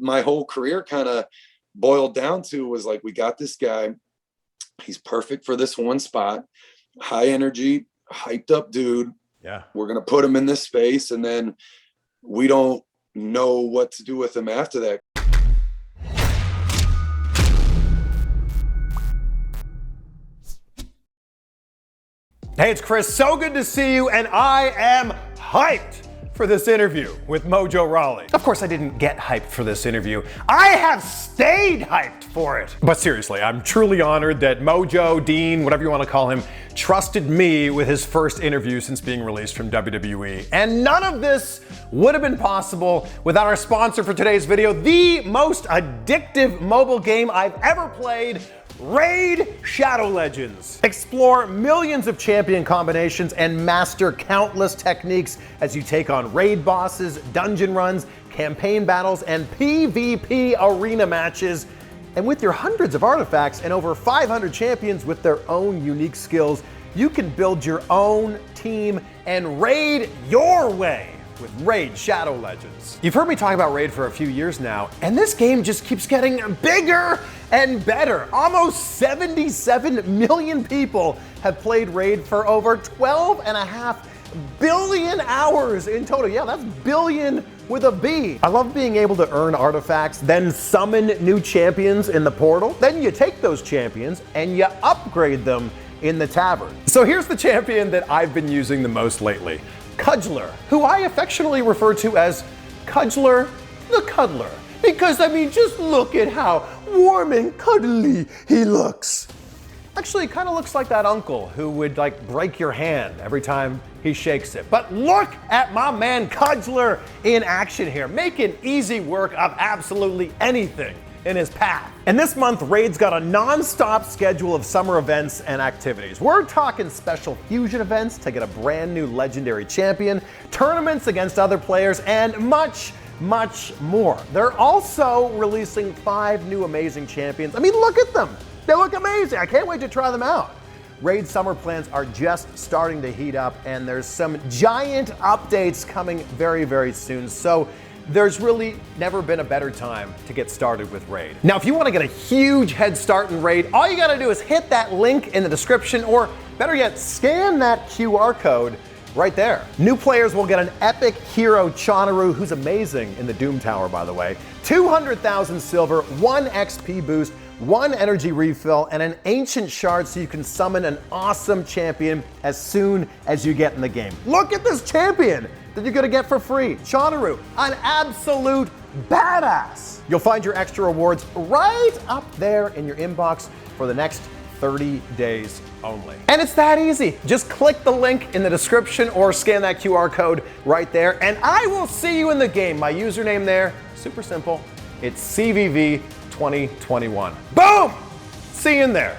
my whole career kind of boiled down to was like, we got this guy. He's perfect for this one spot. High energy, hyped up dude. Yeah. We're going to put him in this space, and then we don't know what to do with him after that. Hey, it's Chris. So good to see you, and I am hyped for this interview with Mojo Rawley. Of course, I didn't get hyped for this interview. I have stayed hyped for it. But seriously, I'm truly honored that Mojo, Dean, whatever you want to call him, trusted me with his first interview since being released from WWE. And none of this would have been possible without our sponsor for today's video, the most addictive mobile game I've ever played, Raid Shadow Legends. Explore millions of champion combinations and master countless techniques as you take on raid bosses, dungeon runs, campaign battles, and PvP arena matches. And with your hundreds of artifacts and over 500 champions with their own unique skills, you can build your own team and raid your way with Raid Shadow Legends. You've heard me talk about Raid for a few years now, and this game just keeps getting bigger and better. Almost 77 million people have played Raid for over 12.5 billion hours in total. Yeah, that's billion with a B. I love being able to earn artifacts, then summon new champions in the portal. Then you take those champions and you upgrade them in the tavern. So here's the champion that I've been using the most lately. Cudgler, who I affectionately refer to as Cudgler the Cuddler. Because, I mean, just look at how warm and cuddly he looks. Actually, it kind of looks like that uncle who would like break your hand every time he shakes it. But look at my man Cudgler in action here, making easy work of absolutely anything in his path. And this month, Raid's got a non-stop schedule of summer events and activities. We're talking special fusion events to get a brand new legendary champion, tournaments against other players, and much, much more. They're also releasing 5 new amazing champions. I mean, look at them. They look amazing. I can't wait to try them out. Raid summer plans are just starting to heat up, and there's some giant updates coming very, very soon. So there's really never been a better time to get started with Raid. Now, if you want to get a huge head start in Raid, all you got to do is hit that link in the description, or better yet, scan that QR code right there. New players will get an epic hero Chonaru, who's amazing in the Doom Tower, by the way, 200,000 silver, 1 XP boost, 1 energy refill, and an ancient shard so you can summon an awesome champion as soon as you get in the game. Look at this champion that you're gonna get for free. Chonaru, an absolute badass. You'll find your extra rewards right up there in your inbox for the next 30 days only. And it's that easy. Just click the link in the description or scan that QR code right there, and I will see you in the game. My username there, super simple. It's CVV 2021. Boom! See you in there.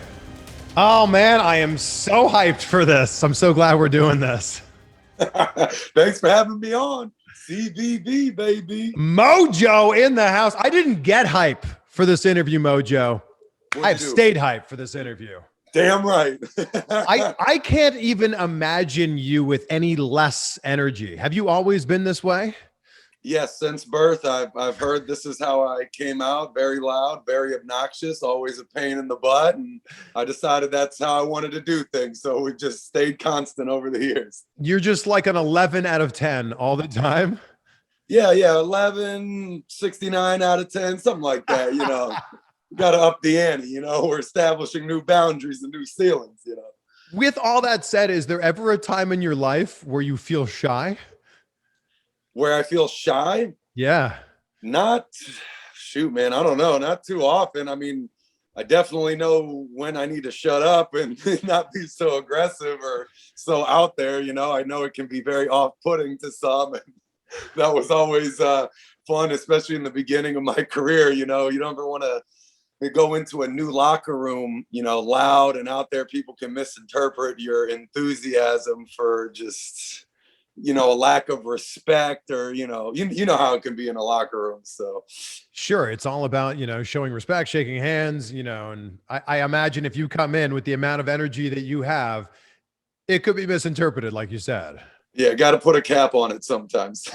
Oh man, I am so hyped for this. I'm so glad we're doing this. Thanks for having me on. CVV, baby. Mojo in the house. I didn't get hype for this interview, Mojo. I've stayed hyped for this interview. Damn right. I can't even imagine you with any less energy. Have you always been this way? Yes, since birth, I've heard this is how I came out. Very loud, very obnoxious, always a pain in the butt. And I decided that's how I wanted to do things. So we just stayed constant over the years. You're just like an 11 out of 10 all the time? Yeah, 11, 69 out of 10, something like that, you know. Got to up the ante, you know. We're establishing new boundaries and new ceilings, you know. With all that said, is there ever a time in your life where you feel shy? Where I feel shy? Yeah. Shoot, man, I don't know. Not too often. I mean, I definitely know when I need to shut up and not be so aggressive or so out there. You know, I know it can be very off-putting to some. And that was always fun, especially in the beginning of my career. You know, you don't ever want to go into a new locker room, you know, loud and out there. People can misinterpret your enthusiasm for just, you know, a lack of respect, or, you know how it can be in a locker room. So sure, it's all about, you know, showing respect, shaking hands, you know, and I imagine if you come in with the amount of energy that you have, it could be misinterpreted, like you said. Yeah, got to put a cap on it sometimes.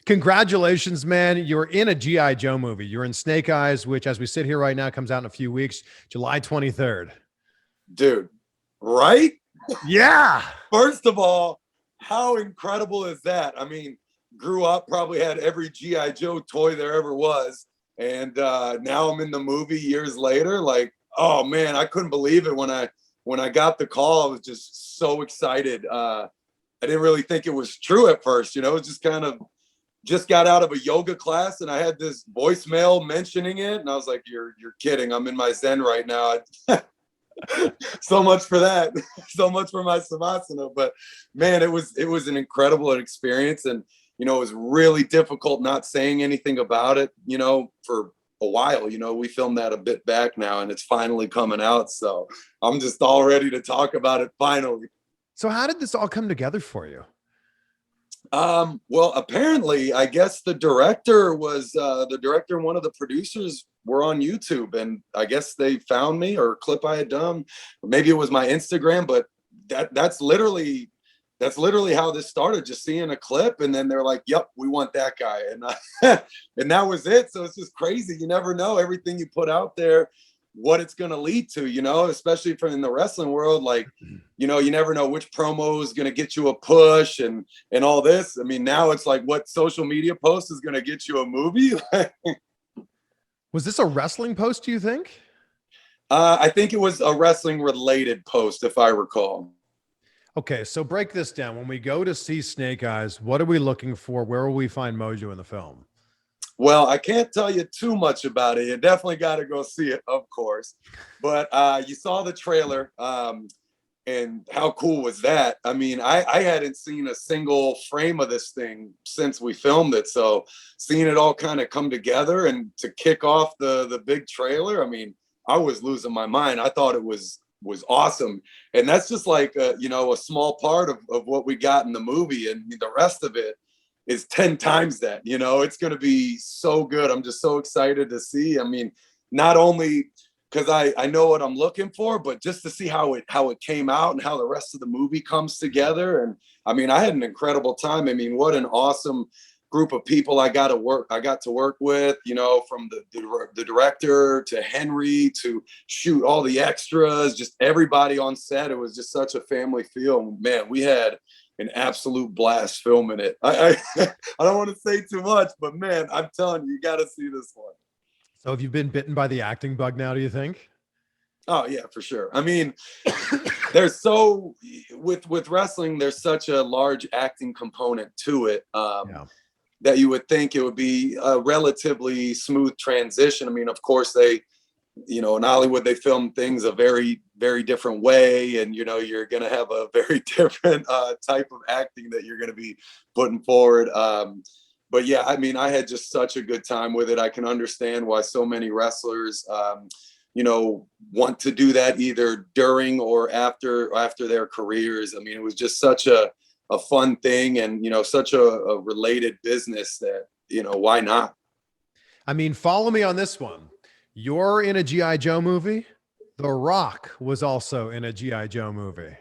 Congratulations, man. You're in a G.I. Joe movie. You're in Snake Eyes, which as we sit here right now comes out in a few weeks, July 23rd. Dude, right? Yeah. First of all, how incredible is that? I mean, grew up, probably had every G.I. Joe toy there ever was. And now I'm in the movie years later. Like, oh man, I couldn't believe it when I got the call. I was just so excited. I didn't really think it was true at first, it was just kind of just got out of a yoga class and I had this voicemail mentioning it. And I was like, you're kidding. I'm in my Zen right now. So much for that. So much for my Savasana. But man, it was an incredible experience. And, it was really difficult not saying anything about it, for a while. We filmed that a bit back now and it's finally coming out. So I'm just all ready to talk about it finally. So how did this all come together for you? Well, apparently, I guess the director and one of the producers were on YouTube, and I guess they found me or a clip I had done, or maybe it was my Instagram, but that's literally how this started, just seeing a clip. And then they're like, yep, we want that guy. And and that was it. So it's just crazy. You never know everything you put out there, what it's going to lead to, especially in the wrestling world. Like, you never know which promo is going to get you a push and all this. I mean, now it's like what social media post is going to get you a movie. Was this a wrestling post, do you think? I think it was a wrestling related post, if I recall. Okay, so break this down. When we go to see Snake Eyes, what are we looking for? Where will we find Mojo in the film? Well, I can't tell you too much about it. You definitely got to go see it, of course. But you saw the trailer, and how cool was that? I mean, I hadn't seen a single frame of this thing since we filmed it. So seeing it all kind of come together and to kick off the big trailer, I mean, I was losing my mind. I thought it was awesome. And that's just like, a small part of what we got in the movie. And the rest of it is 10 times that. It's going to be so good. I'm just so excited to see. I mean, not only because I know what I'm looking for, but just to see how it came out and how the rest of the movie comes together. And I mean, I had an incredible time. I mean, what an awesome group of people I got to work with, from the director to Henry to shoot all the extras, just everybody on set. It was just such a family feel. Man, we had an absolute blast filming it. I don't want to say too much, but man, I'm telling you, you got to see this one. So have you been bitten by the acting bug now, do you think? Oh yeah, for sure. I mean, with wrestling, there's such a large acting component to it. That you would think it would be a relatively smooth transition. I mean, of course, they, in Hollywood, they film things a very, very different way. And, you're going to have a very different type of acting that you're going to be putting forward. But yeah, I mean, I had just such a good time with it. I can understand why so many wrestlers, want to do that either during or after their careers. I mean, it was just such a fun thing and, such a related business that, why not? I mean, follow me on this one. You're in a G.I. Joe movie. The Rock was also in a G.I. Joe movie.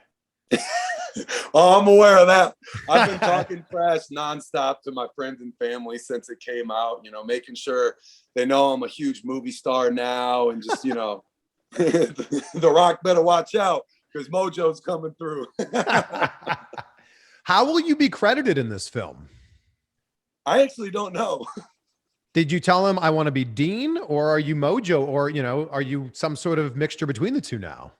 Oh, I'm aware of that. I've been talking trash nonstop to my friends and family since it came out, making sure they know I'm a huge movie star now. And just, The Rock better watch out because Mojo's coming through. How will you be credited in this film? I actually don't know. Did you tell him I want to be Dean, or are you Mojo, or, are you some sort of mixture between the two now?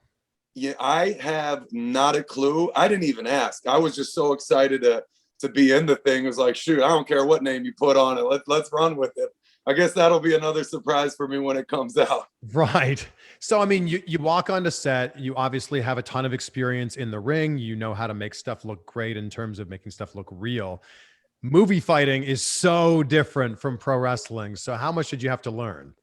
Yeah, I have not a clue. I didn't even ask. I was just so excited to be in the thing. It was like, shoot, I don't care what name you put on it. Let's run with it. I guess that'll be another surprise for me when it comes out. Right. So, I mean, you walk onto set, you obviously have a ton of experience in the ring. You know how to make stuff look great in terms of making stuff look real. Movie fighting is so different from pro wrestling. So how much did you have to learn?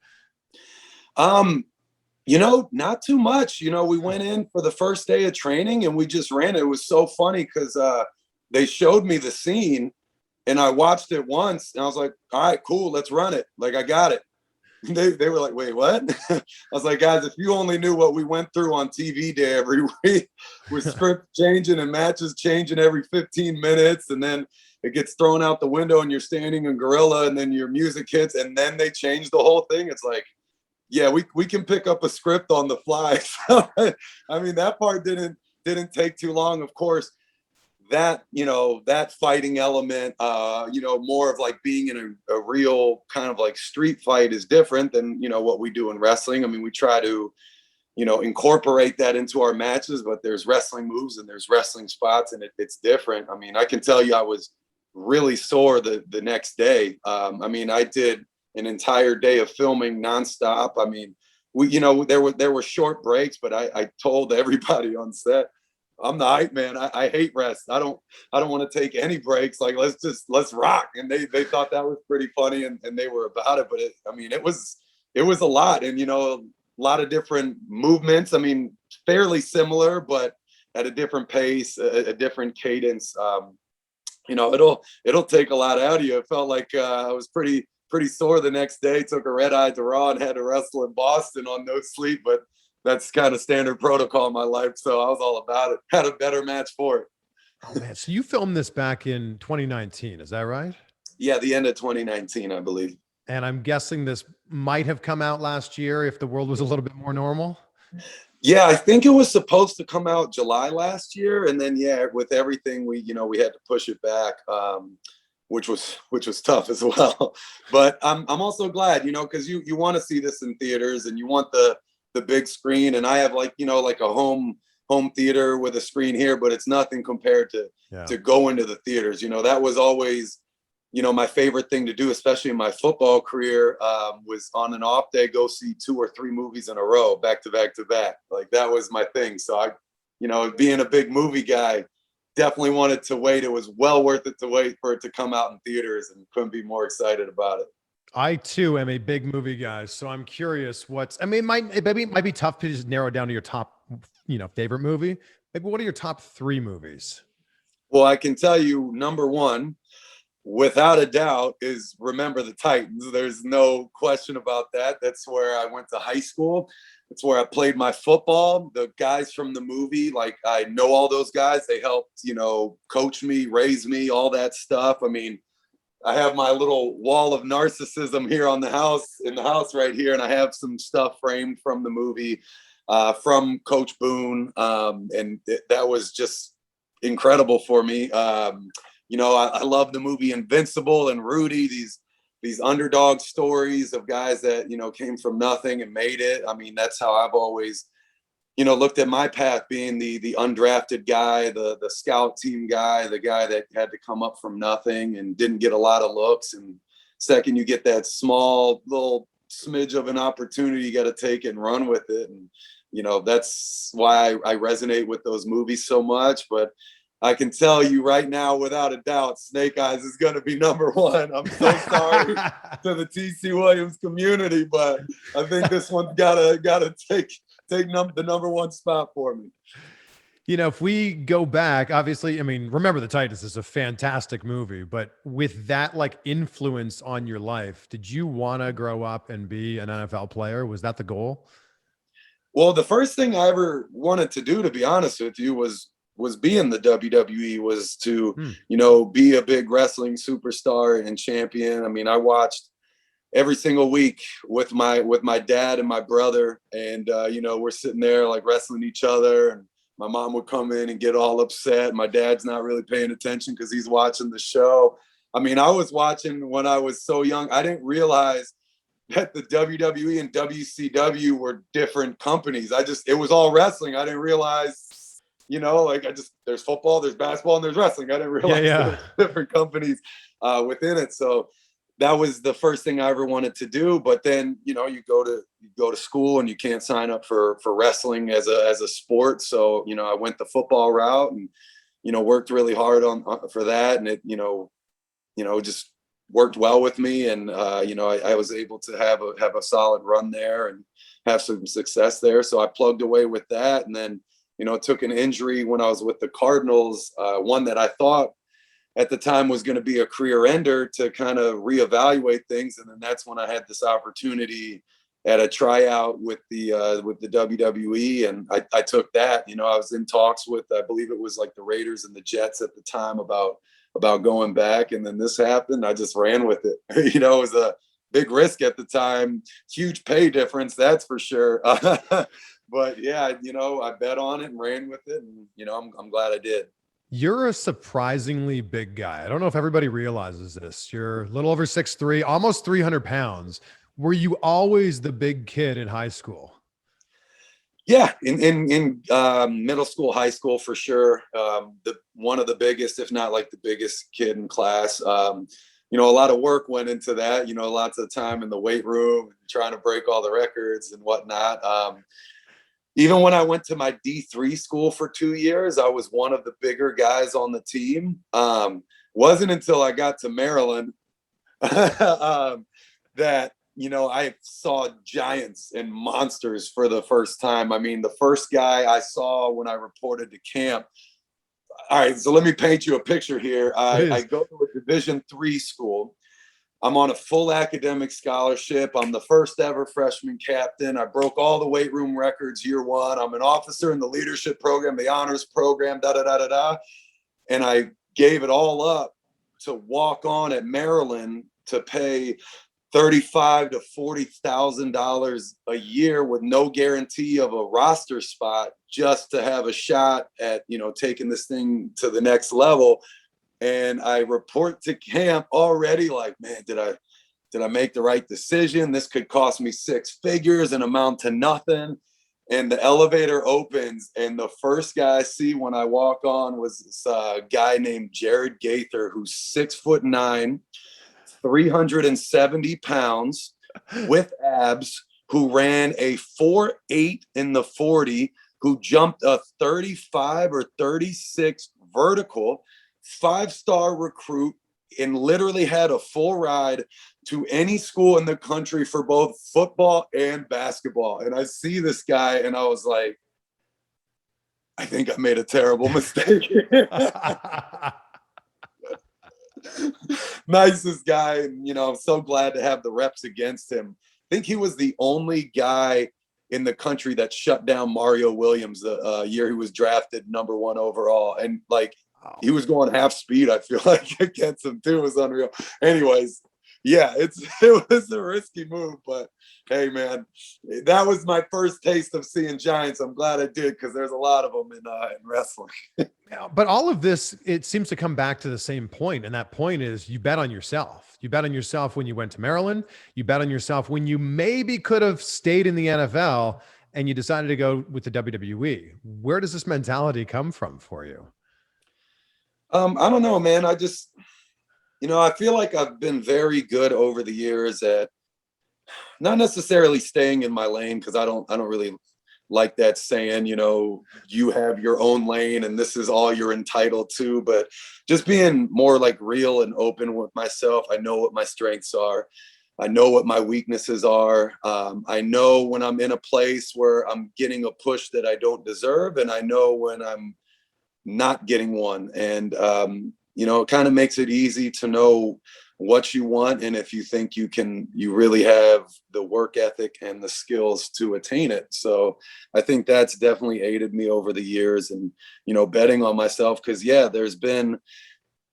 Not too much. We went in for the first day of training and we just ran it. It was so funny because they showed me the scene and I watched it once and I was like, all right, cool, let's run it. Like, I got it. They were like, wait, what? I was like, guys, if you only knew what we went through on TV day every week with script changing and matches changing every 15 minutes. And then it gets thrown out the window and you're standing in Gorilla and then your music hits and then they change the whole thing. It's like, yeah, we can pick up a script on the fly. So, I mean, that part didn't take too long. Of course, that, that fighting element, more of like being in a real kind of like street fight is different than, what we do in wrestling. I mean, we try to, incorporate that into our matches, but there's wrestling moves and there's wrestling spots and it's different. I mean, I can tell you I was really sore the next day. I mean, I did an entire day of filming nonstop. I mean, there were short breaks, but I told everybody on set, I'm the hype man. I hate rest. I don't want to take any breaks. Like, let's rock. And they thought that was pretty funny and they were about it. But it was a lot. And, a lot of different movements. I mean, fairly similar, but at a different pace, a different cadence. It'll take a lot out of you. It felt like I was pretty sore the next day. Took a red eye to Raw and had to wrestle in Boston on no sleep, but that's kind of standard protocol in my life. So I was all about it. Had a better match for it. Oh man, so you filmed this back in 2019, is that right? Yeah, the end of 2019, I believe. And I'm guessing this might have come out last year if the world was a little bit more normal. Yeah, I think it was supposed to come out July last year, and then with everything we had to push it back, which was tough as well. But I'm also glad, because you want to see this in theaters and you want the big screen, and I have like a home theater with a screen here, but it's nothing compared to go into the theaters. That was always my favorite thing to do, especially in my football career, was on an off day, go see 2 or 3 movies in a row, back to back to back. Like that was my thing. So I, being a big movie guy, definitely wanted to wait. It was well worth it to wait for it to come out in theaters and couldn't be more excited about it. I too am a big movie guy. So I'm curious it might be tough to just narrow down to your top, favorite movie. Maybe what are your top 3 movies? Well, I can tell you number 1, without a doubt, is Remember the Titans. There's no question about that. That's where I went to high school. It's where I played my football. The guys from the movie, like I know all those guys. They helped, coach me, raise me, all that stuff. I mean, I have my little wall of narcissism here in the house right here. And I have some stuff framed from the movie, from Coach Boone. And that was just incredible for me. I love the movie Invincible and Rudy, these underdog stories of guys that, came from nothing and made it. I mean, that's how I've always, looked at my path, being the undrafted guy, the scout team guy, the guy that had to come up from nothing and didn't get a lot of looks. And second, you get that small little smidge of an opportunity, you got to take it and run with it. And, that's why I resonate with those movies so much. But I can tell you right now, without a doubt, Snake Eyes is going to be number 1. I'm so sorry to the TC Williams community, but I think this one's gotta take the number 1 spot for me. If we go back, obviously, I mean, Remember the Titans is a fantastic movie, but with that like influence on your life, did you want to grow up and be an NFL player? Was that the goal? Well, the first thing I ever wanted to do, to be honest with you, was be in the WWE, was to, be a big wrestling superstar and champion. I mean, I watched every single week with my dad and my brother, and, we're sitting there like wrestling each other, and my mom would come in and get all upset. My dad's not really paying attention because he's watching the show. I mean, I was watching when I was so young. I didn't realize that the WWE and WCW were different companies. It was all wrestling. I didn't realize, there's football, there's basketball, and there's wrestling. I didn't realize there were different companies within it. So that was the first thing I ever wanted to do. But then, you go to school and you can't sign up for wrestling as a sport. So, I went the football route and, worked really hard for that. And it, just worked well with me. And, I was able to have a solid run there and have some success there. So I plugged away with that. And then, took an injury when I was with the Cardinals, one that I thought at the time was going to be a career ender, to kind of reevaluate things. And then that's when I had this opportunity at a tryout with the WWE. And I took that. I was in talks with, I believe it was like the Raiders and the Jets at the time, about about going back. And then this happened. I just ran with it. You know, it was a big risk at the time, huge pay difference, that's for sure. But yeah, you know, I bet on it and ran with it. And, you know, I'm glad I did. You're a surprisingly big guy. I don't know if everybody realizes this. You're a little over 6'3", almost 300 pounds. Were you always the big kid in high school? Yeah, in middle school, high school, for sure. One of the biggest, if not like the biggest kid in class. You know, a lot of work went into that, you know, lots of time in the weight room, trying to break all the records and whatnot. Even when I went to my D3 school for 2 years, I was one of the bigger guys on the team. Wasn't until I got to Maryland that, you know, I saw giants and monsters for the first time. I mean, the first guy I saw when I reported to camp. All right, so let me paint you a picture here. I go to a Division III school. I'm on a full academic scholarship. I'm the first ever freshman captain. I broke all the weight room records year one. I'm an officer in the leadership program, the honors program, And I gave it all up to walk on at Maryland to pay $35,000 to $40,000 a year with no guarantee of a roster spot, just to have a shot at, you know, taking this thing to the next level. And I report to camp already like, man, did I make the right decision? This could cost me 6 figures and amount to nothing. And the elevator opens, and the first guy I see when I walk on was this guy named Jared Gaither, who's 6'9", 370 pounds, with abs, who ran a 4.8 in the 40, who jumped a 35 or 36 vertical, 5-star recruit, and literally had a full ride to any school in the country for both football and basketball. And I see this guy and I was like, I think I made a terrible mistake. Nicest guy. And, you know, I'm so glad to have the reps against him. I think he was the only guy in the country that shut down Mario Williams the year he was drafted #1 overall. And like, he was going half speed, I feel like, against him too. It was unreal. Anyways, yeah, it was a risky move, but hey, man, that was my first taste of seeing giants. I'm glad I did, because there's a lot of them in wrestling. But all of this, it seems to come back to the same point, and that point is you bet on yourself. You bet on yourself when you went to Maryland. You bet on yourself when you maybe could have stayed in the NFL and you decided to go with the WWE. Where does this mentality come from for you? I don't know, man. I just, you know, I feel like I've been very good over the years at not necessarily staying in my lane, because I don't really like that saying, you know, you have your own lane and this is all you're entitled to, but just being more like real and open with myself. I know what my strengths are. I know what my weaknesses are. I know when I'm in a place where I'm getting a push that I don't deserve, and I know when I'm not getting one. And, you know, it kind of makes it easy to know what you want. And if you think you really have the work ethic and the skills to attain it. So I think that's definitely aided me over the years, and, you know, betting on myself. Cause yeah, there's been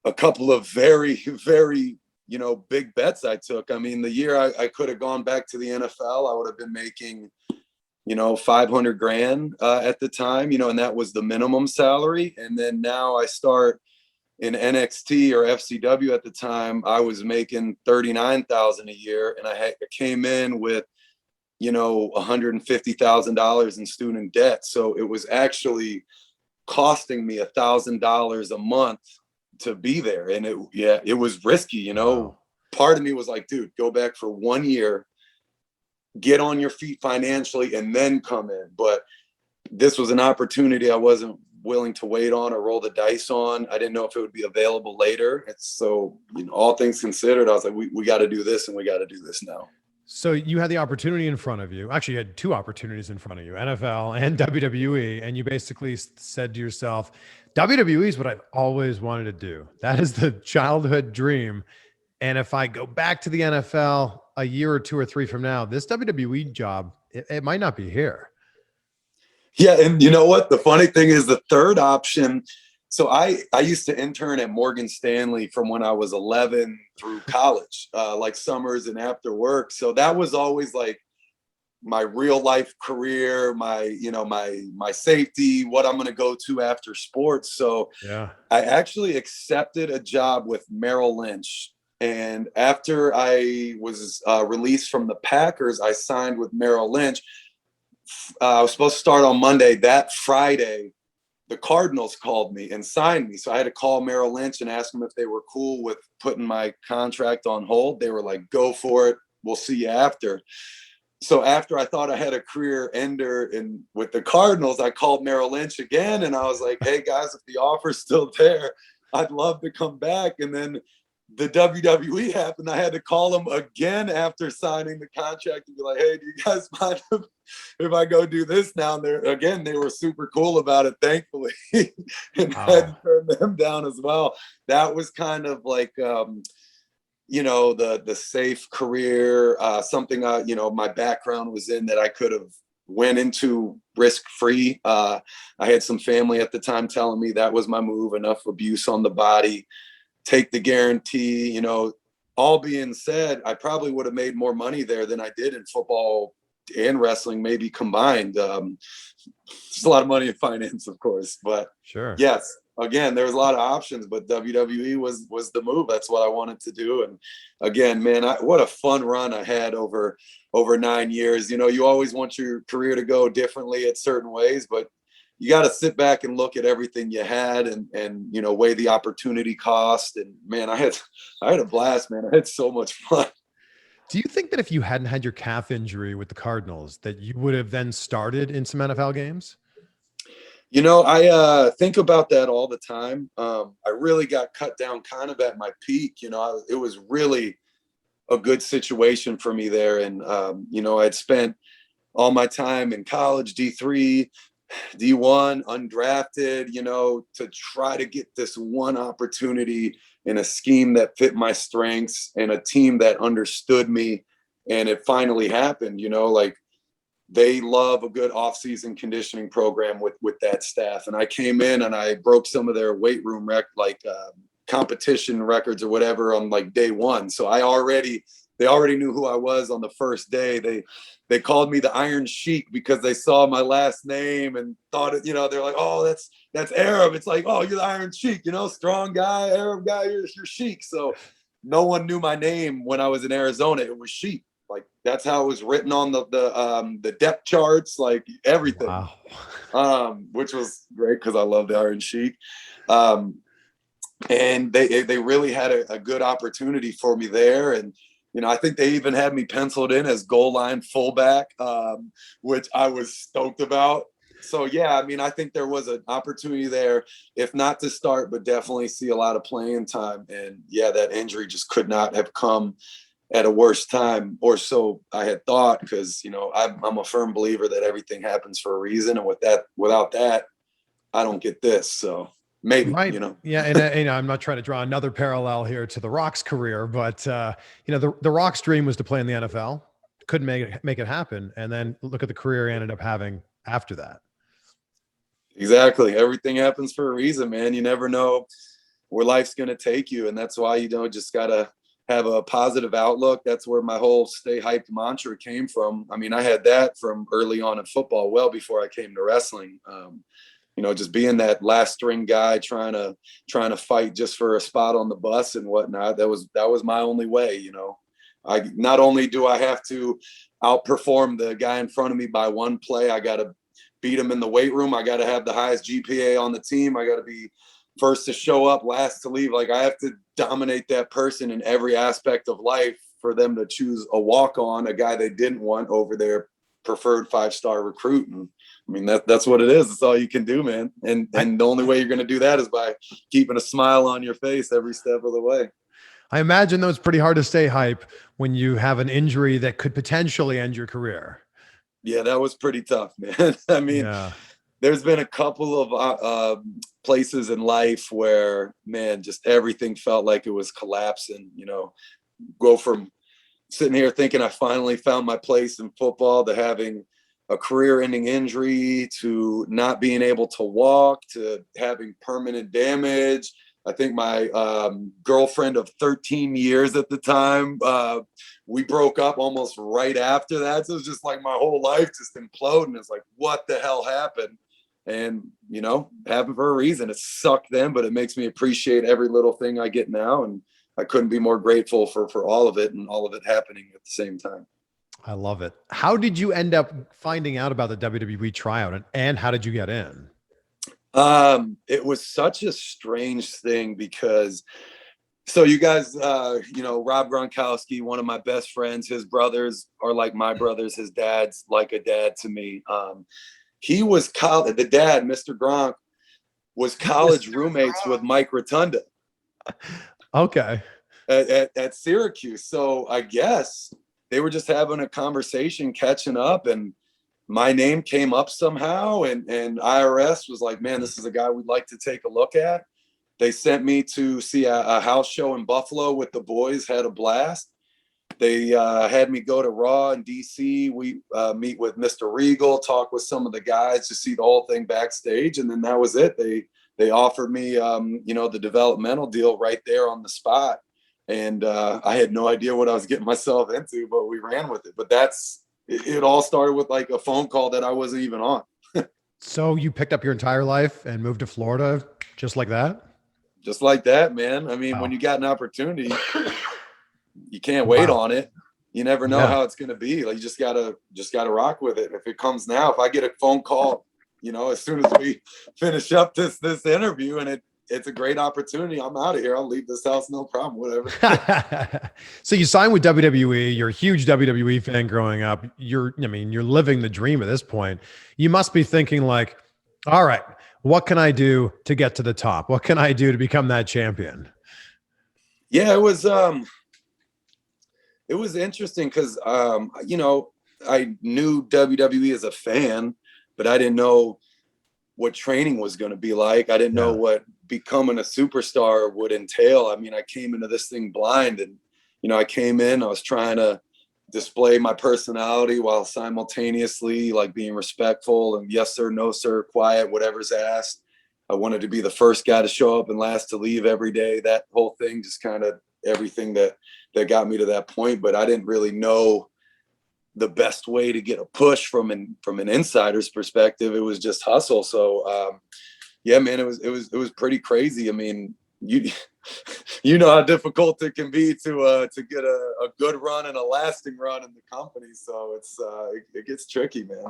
a couple of very, very, you know, big bets I took. I mean, the year I could have gone back to the NFL, I would have been making, you know, 500 grand at the time, you know, and that was the minimum salary. And then now I start in NXT or FCW. At the time, I was making 39,000 a year, and I came in with, you know, $150,000 in student debt. So it was actually costing me $1,000 a month to be there. And it was risky, you know. Wow. Part of me was like, dude, go back for 1 year, get on your feet financially, and then come in. But this was an opportunity I wasn't willing to wait on or roll the dice on. I didn't know if it would be available later. So, you know, all things considered, I was like, we got to do this, and we got to do this now. So you had the opportunity in front of you. Actually, you had 2 opportunities in front of you, NFL and WWE. And you basically said to yourself, WWE is what I've always wanted to do. That is the childhood dream. And if I go back to the NFL a year or 2 or 3 from now, this WWE job, it might not be here. Yeah. And you know what? The funny thing is, the third option So I used to intern at Morgan Stanley from when I was 11 through college, like summers and after work. So that was always like my real life career, my safety, what I'm going to go to after sports. So Yeah. I actually accepted a job with Merrill Lynch. And after I was released from the Packers, I signed with Merrill Lynch. I was supposed to start on Monday. That Friday, the Cardinals called me and signed me. So I had to call Merrill Lynch and ask them if they were cool with putting my contract on hold. They were like, go for it. We'll see you after. So after I thought I had a career ender with the Cardinals, I called Merrill Lynch again. And I was like, hey guys, if the offer's still there, I'd love to come back. And then the WWE happened. I had to call them again after signing the contract and be like, hey, do you guys mind if I go do this now? And they were super cool about it, thankfully. And I had to turn them down as well. That was kind of like, the safe career, something, my background was in that I could have went into risk-free. I had some family at the time telling me that was my move, enough abuse on the body, take the guarantee. All being said, I probably would have made more money there than I did in football and wrestling, maybe combined. It's a lot of money in finance, of course, but sure. Yes, again, there was a lot of options, but WWE was the move. That's what I wanted to do. And again, man, what a fun run I had over 9 years. You always want your career to go differently at certain ways, but you got to sit back and look at everything you had and weigh the opportunity cost. And man, I had a blast, man. I had so much fun. Do you think that if you hadn't had your calf injury with the Cardinals, that you would have then started in some NFL games? I think about that all the time. I really got cut down kind of at my peak. It was really a good situation for me there. And, I'd spent all my time in college, D3, D1, undrafted, to try to get this one opportunity in a scheme that fit my strengths and a team that understood me. And it finally happened, they love a good off-season conditioning program with that staff. And I came in and I broke some of their weight room competition records or whatever on like day one. So they already knew who I was on the first day. They called me the Iron Sheik because they saw my last name and thought it, they're like, oh, that's Arab. It's like, oh, you're the Iron Sheik, strong guy, Arab guy, you're Sheik. So no one knew my name when I was in Arizona. It was Sheik. Like that's how it was written on the depth charts, like everything. Wow. Which was great because I love the Iron Sheik. And they really had a good opportunity for me there. And I think they even had me penciled in as goal line fullback, which I was stoked about. So yeah, I think there was an opportunity there, if not to start, but definitely see a lot of playing time. And yeah, that injury just could not have come at a worse time, or so I had thought, because I'm a firm believer that everything happens for a reason, and without that, I don't get this. So maybe, Right. Yeah. And I'm not trying to draw another parallel here to The Rock's career, but the Rock's dream was to play in the NFL. Couldn't make it happen. And then look at the career he ended up having after that. Exactly. Everything happens for a reason, man. You never know where life's going to take you. And that's why, just got to have a positive outlook. That's where my whole stay hyped mantra came from. I had that from early on in football, well before I came to wrestling. Just being that last string guy trying to fight just for a spot on the bus and whatnot. That was my only way. I not only do I have to outperform the guy in front of me by one play, I got to beat him in the weight room. I got to have the highest GPA on the team. I got to be first to show up, last to leave. Like I have to dominate that person in every aspect of life for them to choose a walk-on, a guy they didn't want over their preferred 5-star recruit. And that's what it is. It's all you can do, man. And the only way you're going to do that is by keeping a smile on your face every step of the way. I imagine that was pretty hard to stay hype when you have an injury that could potentially end your career. Yeah, that was pretty tough, man. There's been a couple of places in life where, man, just everything felt like it was collapsing. Go from sitting here thinking I finally found my place in football to having a career-ending injury to not being able to walk to having permanent damage. I think my girlfriend of 13 years at the time, we broke up almost right after that. So it was just like my whole life just imploding. It's like, what the hell happened? And, you know, happened for a reason. It sucked then, but it makes me appreciate every little thing I get now. And I couldn't be more grateful for all of it and all of it happening at the same time. I love it. How did you end up finding out about the WWE tryout, and how did you get in? It was such a strange thing because, so you guys, you know, Rob Gronkowski, one of my best friends, his brothers are like my brothers. His dad's like a dad to me. He was the dad, Mr. Gronk, was college roommates with Mike Rotunda. Okay. At Syracuse. So I guess they were just having a conversation, catching up, and my name came up somehow, and IRS was like, man, this is a guy we'd like to take a look at. They sent me to see a house show in Buffalo with the boys, had a blast. They had me go to Raw in DC. We meet with Mr. Regal, talk with some of the guys to see the whole thing backstage. And then that was it. They offered me, you know, the developmental deal right there on the spot. And I had no idea what I was getting myself into, but we ran with it. But it all started with like a phone call that I wasn't even on. So you picked up your entire life and moved to Florida just like that? Just like that, man. I mean, Wow. when you got an opportunity, you can't wait on it. You never know how it's going to be. Like, you just gotta rock with it. If it comes now, if I get a phone call, you know, as soon as we finish up this interview and it's a great opportunity, I'm out of here. I'll leave this house, no problem, whatever. So you signed with WWE. You're a huge WWE fan growing up. You're living the dream at this point. You must be thinking like, all right, what can I do to get to the top? What can I do to become that champion? Yeah, it was interesting because, you know, I knew WWE as a fan, but I didn't know what training was going to be like. I didn't know what becoming a superstar would entail. I mean, I came into this thing blind, and, you know, I came in, I was trying to display my personality while simultaneously like being respectful and yes sir, no sir, quiet, whatever's asked. I wanted to be the first guy to show up and last to leave every day. That whole thing, just kind of everything that got me to that point. But I didn't really know the best way to get a push from an insider's perspective. It was just hustle. So yeah, man, it was pretty crazy. I mean, you know how difficult it can be to get a good run and a lasting run in the company. So it gets tricky, man.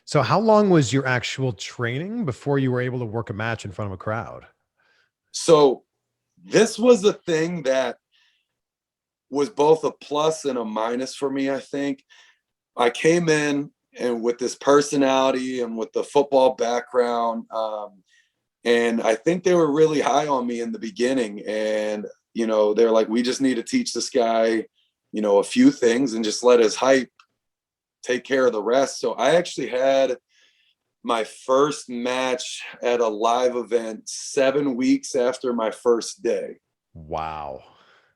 So how long was your actual training before you were able to work a match in front of a crowd? So this was a thing that was both a plus and a minus for me, I think. I came in and with this personality and with the football background, and I think they were really high on me in the beginning. And, you know, they're like, we just need to teach this guy, you know, a few things and just let his hype take care of the rest. So I actually had my first match at a live event 7 weeks after my first day. Wow.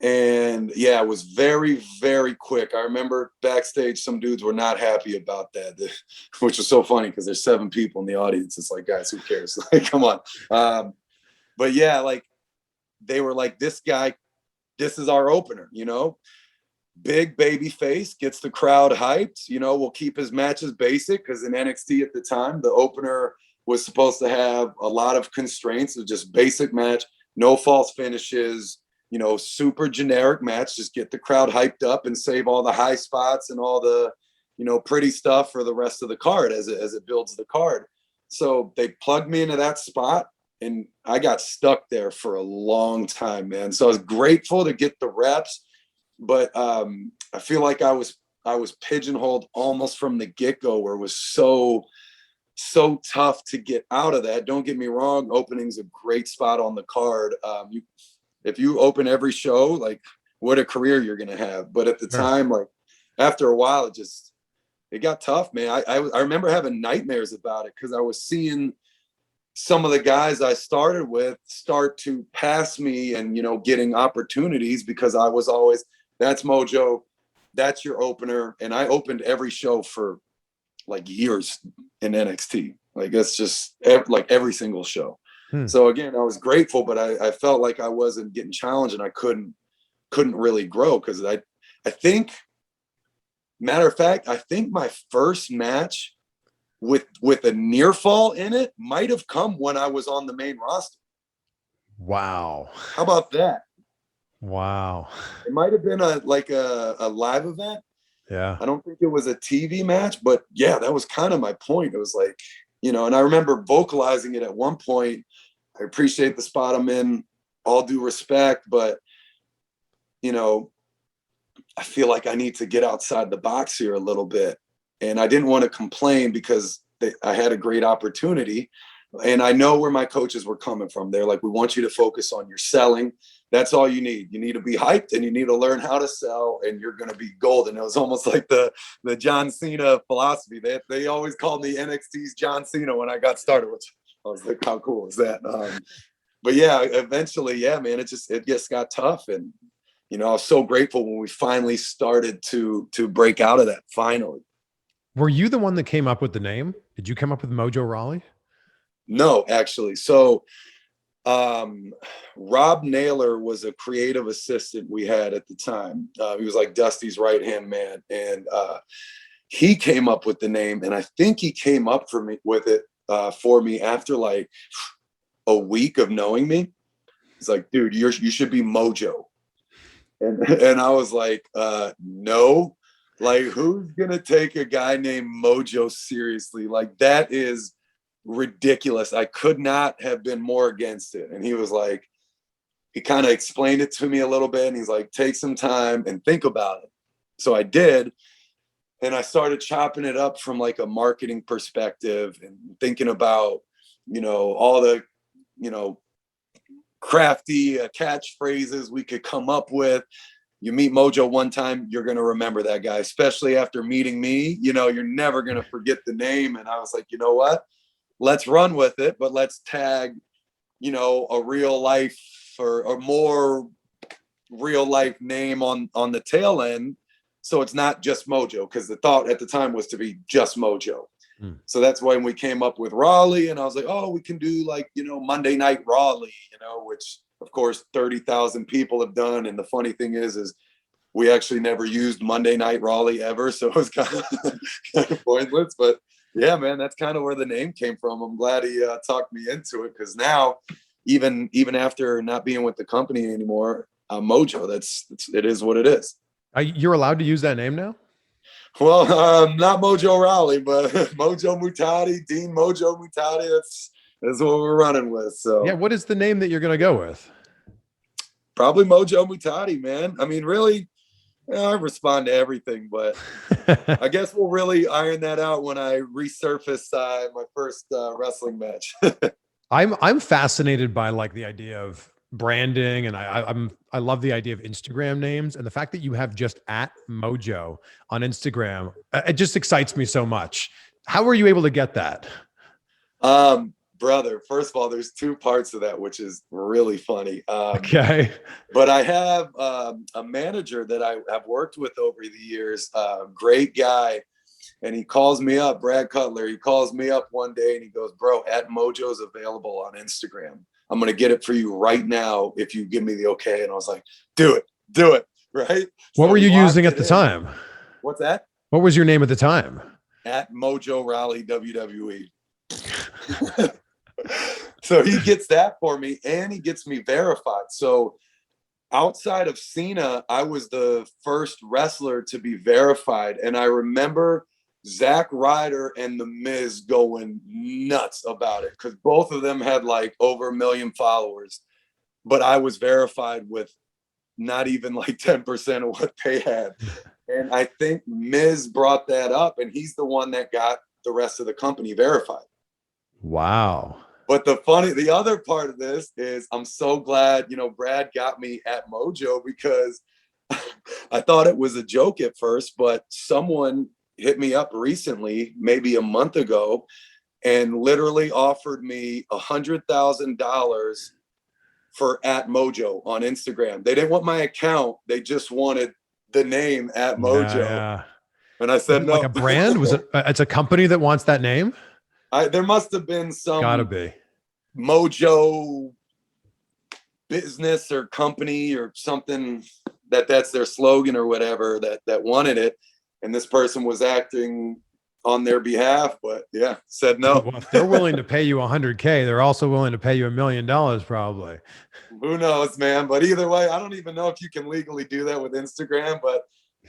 And yeah, it was very, very quick. I remember backstage, some dudes were not happy about that, which was so funny because there's 7 people in the audience. It's like, guys, who cares? Like, come on. But yeah, like they were like, this guy, this is our opener, you know, big baby face, gets the crowd hyped, you know, we'll keep his matches basic because in NXT at the time, the opener was supposed to have a lot of constraints of just basic match, no false finishes, you know, super generic match, just get the crowd hyped up and save all the high spots and all the, you know, pretty stuff for the rest of the card as it builds the card. So they plugged me into that spot and I got stuck there for a long time, man. So I was grateful to get the reps, but I feel like I was pigeonholed almost from the get-go, where it was so tough to get out of that. Don't get me wrong, opening's a great spot on the card. If you open every show, like, what a career you're going to have. But at the time, like, after a while, it got tough, man. I remember having nightmares about it because I was seeing some of the guys I started with start to pass me and, you know, getting opportunities because I was always, that's Mojo, that's your opener. And I opened every show for like years in NXT. Like that's just like every single show. So again, I was grateful, but I felt like I wasn't getting challenged and I couldn't really grow because I think, matter of fact, I think my first match with a near fall in it might have come when I was on the main roster. Wow. How about that? Wow. It might have been a live event. Yeah. I don't think it was a TV match, but yeah, that was kind of my point. It was like, you know, and I remember vocalizing it at one point. I appreciate the spot I'm in, all due respect, but you know, I feel like I need to get outside the box here a little bit. And I didn't want to complain because I had a great opportunity. And I know where my coaches were coming from. They're like, we want you to focus on your selling. That's all you need. You need to be hyped and you need to learn how to sell and you're going to be golden. It was almost like the John Cena philosophy. They always called me NXT's John Cena when I got started, which I was like, how cool is that? But yeah, eventually, yeah, man, it just got tough. And, you know, I was so grateful when we finally started to break out of that finally. Were you the one that came up with the name? Did you come up with Mojo Rawley? No, actually. So Rob Naylor was a creative assistant we had at the time. He was like Dusty's right-hand man. And he came up with the name. And I think he came up for me after like a week of knowing me. He's like, dude, you should be Mojo. And I was like, no, like who's going to take a guy named Mojo seriously? Like that is ridiculous. I could not have been more against it. And he was like, he kind of explained it to me a little bit. And he's like, take some time and think about it. So I did. And I started chopping it up from like a marketing perspective and thinking about, you know, all the, you know, crafty catchphrases we could come up with. You meet Mojo one time, you're going to remember that guy, especially after meeting me. You know, you're never going to forget the name. And I was like, you know what? Let's run with it, but let's tag, you know, a real life or a more real life name on the tail end. So it's not just Mojo, because the thought at the time was to be just Mojo. So that's when we came up with Rawley, and I was like, oh, we can do like, you know, Monday Night Rawley, you know, which of course 30,000 people have done. And the funny thing is we actually never used Monday Night Rawley ever. So it was kind of pointless, but yeah, man, that's kind of where the name came from. I'm glad he talked me into it, because now even after not being with the company anymore, Mojo, it is what it is. You're allowed to use that name now? Well, not Mojo Rawley, but Mojo Mutadi, Dean Mojo Mutadi. That's what we're running with. So yeah, what is the name that you're going to go with? Probably Mojo Mutadi, man. I mean, really, I respond to everything, but I guess we'll really iron that out when I resurface my first wrestling match. I'm fascinated by like the idea of branding, and I love the idea of Instagram names, and the fact that you have just @Mojo on Instagram. It just excites me so much. How were you able to get that? Brother, first of all, there's two parts of that, which is really funny. Okay. But I have a manager that I have worked with over the years, great guy. And he calls me up, Brad Cutler. He calls me up one day and he goes, bro, @Mojo's available on Instagram. I'm going to get it for you right now if you give me the okay. And I was like, do it. Right. What were you using at the time? What's that? What was your name at the time? @Mojo Rawley WWE. So he gets that for me and he gets me verified. So outside of Cena, I was the first wrestler to be verified. And I remember Zack Ryder and The Miz going nuts about it, because both of them had like over 1 million followers. But I was verified with not even like 10% of what they had. And I think Miz brought that up, and he's the one that got the rest of the company verified. Wow. But the other part of this is I'm so glad, you know, Brad got me @Mojo, because I thought it was a joke at first, but someone hit me up recently, maybe a month ago, and literally offered me $100,000 for @Mojo on Instagram. They didn't want my account. They just wanted the name @Mojo. Yeah. And I said, no. Like a brand? Was it? It's a company that wants that name? There must have been some Gotta be Mojo business or company or something that's their slogan or whatever that wanted it. And this person was acting on their behalf, but yeah, said no. Well, if they're willing to pay you $100K, they're also willing to pay you $1 million probably. Who knows, man? But either way, I don't even know if you can legally do that with Instagram, but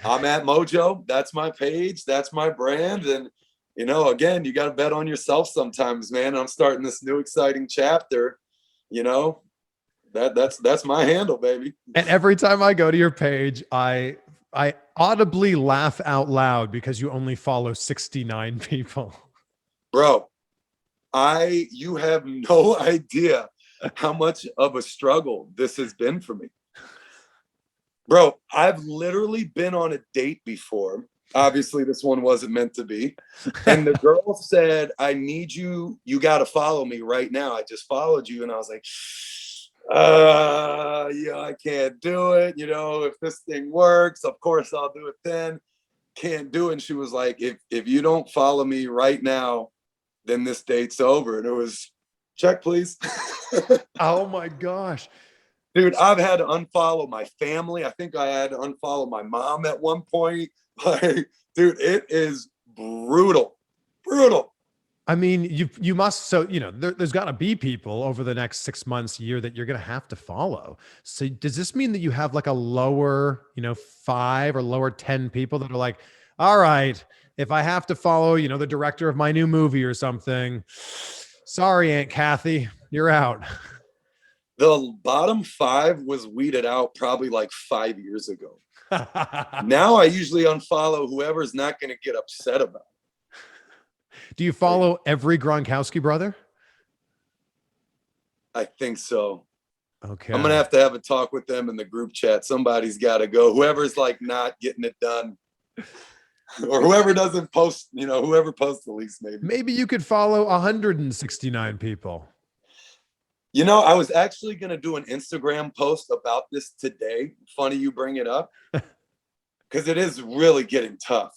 I'm at Mojo. That's my page. That's my brand. And, you know, again, you got to bet on yourself sometimes, man. I'm starting this new exciting chapter, you know, that's my handle, baby. And every time I go to your page, I audibly laugh out loud because you only follow 69 people. Bro, you have no idea how much of a struggle this has been for me. Bro, I've literally been on a date before. Obviously, this one wasn't meant to be. And the girl said, I need you. You got to follow me right now. I just followed you. And I was like, yeah, I can't do it. You know, if this thing works, of course I'll do it then. Can't do it. And she was like, if you don't follow me right now, then this date's over. And it was, check, please. Oh my gosh. Dude, I've had to unfollow my family. I think I had to unfollow my mom at one point. Like, dude, it is brutal. Brutal. I mean, you must, so, you know, there's got to be people over the next 6 months, year that you're going to have to follow. So does this mean that you have like a lower, 5 or lower 10 people that are like, all right, if I have to follow, the director of my new movie or something, sorry, Aunt Kathy, you're out. The bottom 5 was weeded out probably like 5 years ago. Now I usually unfollow whoever's not going to get upset about it. Do you follow every Gronkowski brother? I think so. Okay. I'm going to have a talk with them in the group chat. Somebody's got to go. Whoever's like not getting it done. Or whoever doesn't post, whoever posts the least, maybe. Maybe you could follow 169 people. I was actually going to do an Instagram post about this today. Funny you bring it up. Because it is really getting tough.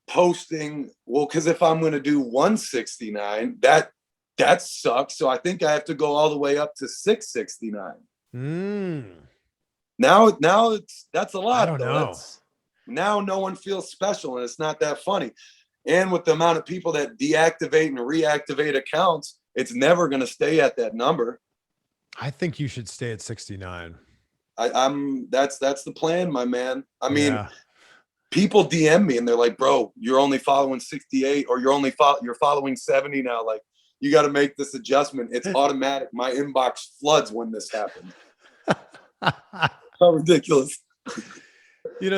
Posting, well, because if I'm going to do 169, that sucks. So I think I have to go all the way up to 669. Now that's a lot. I don't know. Now no one feels special, and it's not that funny. And with the amount of people that deactivate and reactivate accounts, it's never going to stay at that number. I think you should stay at 69. That's the plan, my man. I mean, people DM me and they're like, bro, you're only following 68 or you're following 70 now. Like, you got to make this adjustment. It's automatic. My inbox floods when this happens. How ridiculous.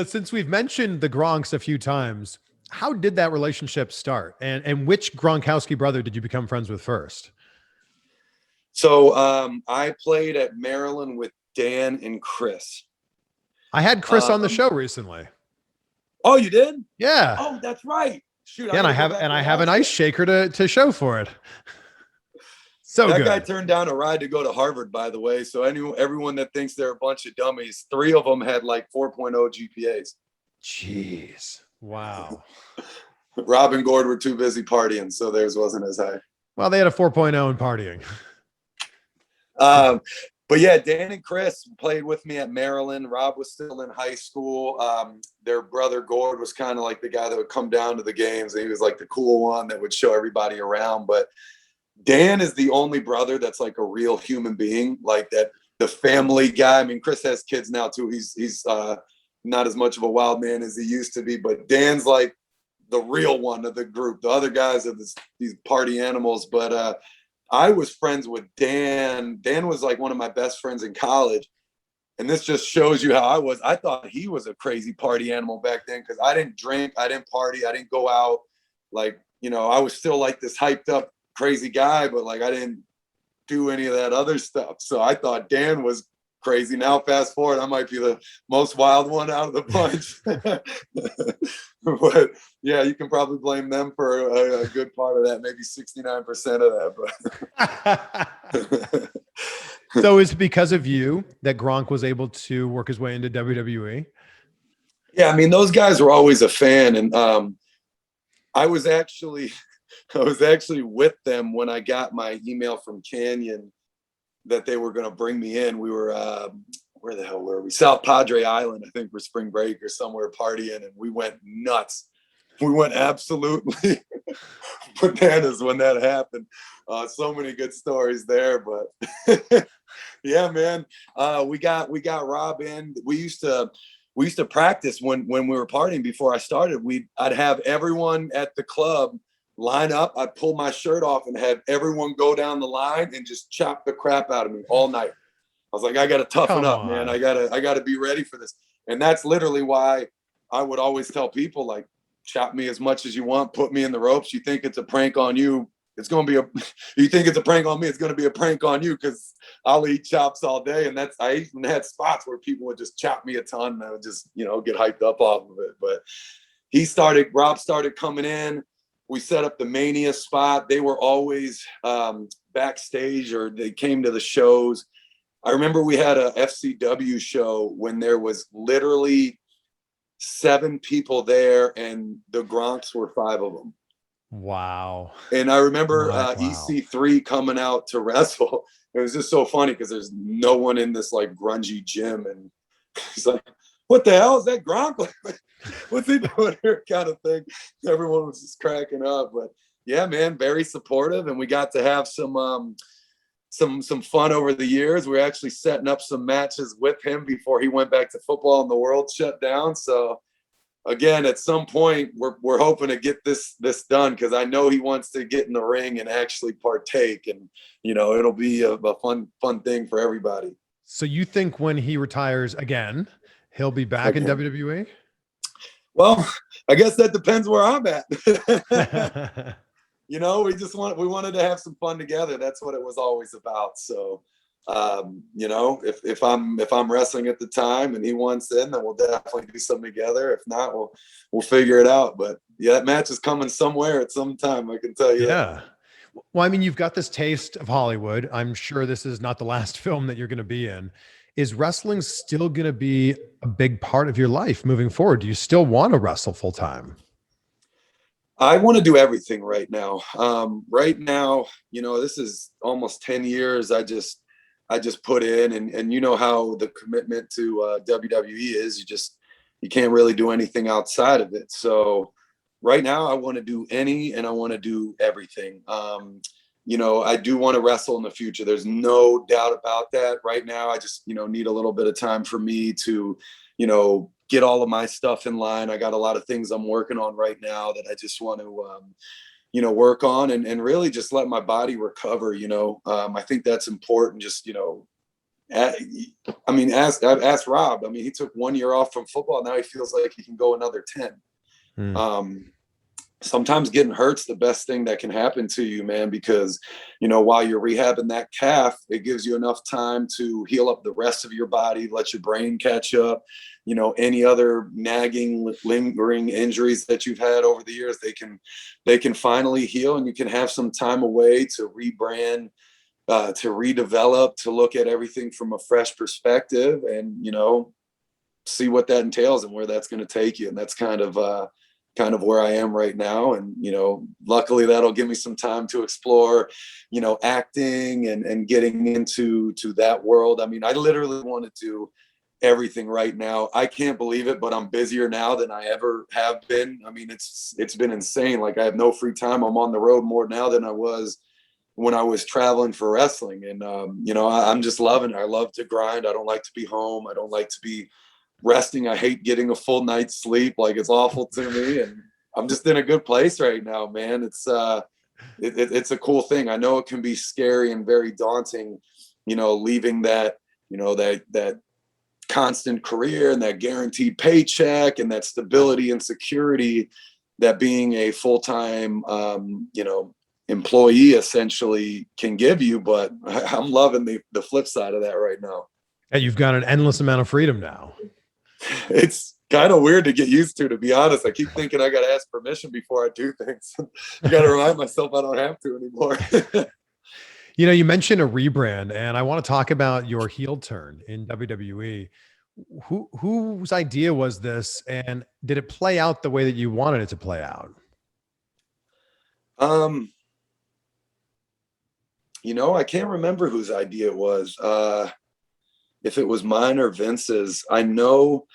Since we've mentioned the Gronks a few times, how did that relationship start? And which Gronkowski brother did you become friends with first? So I played at Maryland with Dan and Chris. I had Chris on the show recently. Oh, you did? Yeah. Oh, that's right. Shoot. Yeah, I have an ice shaker to show for it. So that good. guy turned down a ride to go to Harvard, by the way. So everyone that thinks they're a bunch of dummies, 3 of them had like 4.0 GPAs. Jeez. Wow. Rob and Gord were too busy partying, so theirs wasn't as high. Well, they had a 4.0 in partying. But yeah, Dan and Chris played with me at Maryland. Rob was still in high school. Their brother Gord was kind of like the guy that would come down to the games. And he was like the cool one that would show everybody around. But Dan is the only brother that's like a real human being, like that, the family guy. I mean, Chris has kids now too. He's not as much of a wild man as he used to be, but Dan's like the real one of the group. The other guys are these party animals. But I was friends with Dan. Dan was like one of my best friends in college. And this just shows you how I was. I thought he was a crazy party animal back then because I didn't drink, I didn't party, I didn't go out. Like, I was still like this hyped up crazy guy, but like I didn't do any of that other stuff. So I thought Dan was crazy. Now fast forward, I might be the most wild one out of the bunch. But yeah, you can probably blame them for a good part of that, maybe 69% of that. But So is it because of you that Gronk was able to work his way into WWE? Yeah, I mean, those guys were always a fan, and I was actually I was actually with them when I got my email from Canyon that they were going to bring me in. We were where the hell were we? South Padre Island, I think, for spring break or somewhere partying, and we went nuts. We went absolutely bananas when that happened. So many good stories there, but yeah, man. We got Rob in. We used to practice when we were partying before I started. I'd have everyone at the club line up. I'd pull my shirt off and have everyone go down the line and just chop the crap out of me all night. I was like, I got to toughen up, man. I gotta be ready for this. And that's literally why I would always tell people, like, chop me as much as you want, put me in the ropes. You think it's a prank on you, it's going to be you think it's a prank on me, it's going to be a prank on you, because I'll eat chops all day. And I even had spots where people would just chop me a ton and I would just, get hyped up off of it. But Rob started coming in. We set up the Mania spot. They were always backstage, or they came to the shows. I remember we had a FCW show when there was literally 7 people there, and the Gronks were 5 of them. Wow. And I remember Wow. EC3 coming out to wrestle. It was just so funny because there's no one in this like grungy gym, and he's like, "What the hell is that Gronk? What's he doing here?" kind of thing. Everyone was just cracking up. But yeah, man, very supportive, and we got to have some fun over the years. We were actually setting up some matches with him before he went back to football and the world shut down. So again, at some point, we're hoping to get this done, because I know he wants to get in the ring and actually partake, and it'll be a fun thing for everybody. So you think when he retires again, he'll be back in WWE? Well, I guess that depends where I'm at. We wanted to have some fun together. That's what it was always about. So, if I'm wrestling at the time and he wants in, then we'll definitely do something together. If not, we'll figure it out. But yeah, that match is coming somewhere at some time, I can tell you. Yeah. Well, I mean, you've got this taste of Hollywood. I'm sure this is not the last film that you're going to be in. Is wrestling still going to be a big part of your life moving forward? Do you still want to wrestle full time? I want to do everything right now. Right now, this is almost 10 years. I just put in, and you know how the commitment to WWE is. You can't really do anything outside of it. So right now I want to do and I want to do everything. I do want to wrestle in the future. There's no doubt about that. Right now, I just, need a little bit of time for me to, get all of my stuff in line. I got a lot of things I'm working on right now that I just want to, work on, and really just let my body recover. I think that's important. Just, ask Rob. I mean, he took 1 year off from football. Now he feels like he can go another 10. Sometimes getting hurt's the best thing that can happen to you, man, because, while you're rehabbing that calf, it gives you enough time to heal up the rest of your body, let your brain catch up. Any other nagging, lingering injuries that you've had over the years, they can finally heal, and you can have some time away to rebrand, to redevelop, to look at everything from a fresh perspective, and, see what that entails and where that's going to take you. And that's kind of where I am right now. And, luckily that'll give me some time to explore, acting and getting into that world. I mean, I literally want to do everything right now. I can't believe it, but I'm busier now than I ever have been. I mean, it's been insane. Like, I have no free time. I'm on the road more now than I was when I was traveling for wrestling. And, I'm just loving it. I love to grind. I don't like to be home. I don't like to be resting. I hate getting a full night's sleep. Like, it's awful to me, and I'm just in a good place right now, man. It's a cool thing. I know it can be scary and very daunting, leaving that, that constant career and that guaranteed paycheck and that stability and security that being a full-time, employee essentially can give you. But I'm loving the flip side of that right now. And you've got an endless amount of freedom now. It's kind of weird to get used to be honest. I keep thinking I got to ask permission before I do things. I got to remind myself I don't have to anymore. You mentioned a rebrand, and I want to talk about your heel turn in WWE. whose idea was this, and did it play out the way that you wanted it to play out? I can't remember whose idea it was. If it was mine or Vince's. I know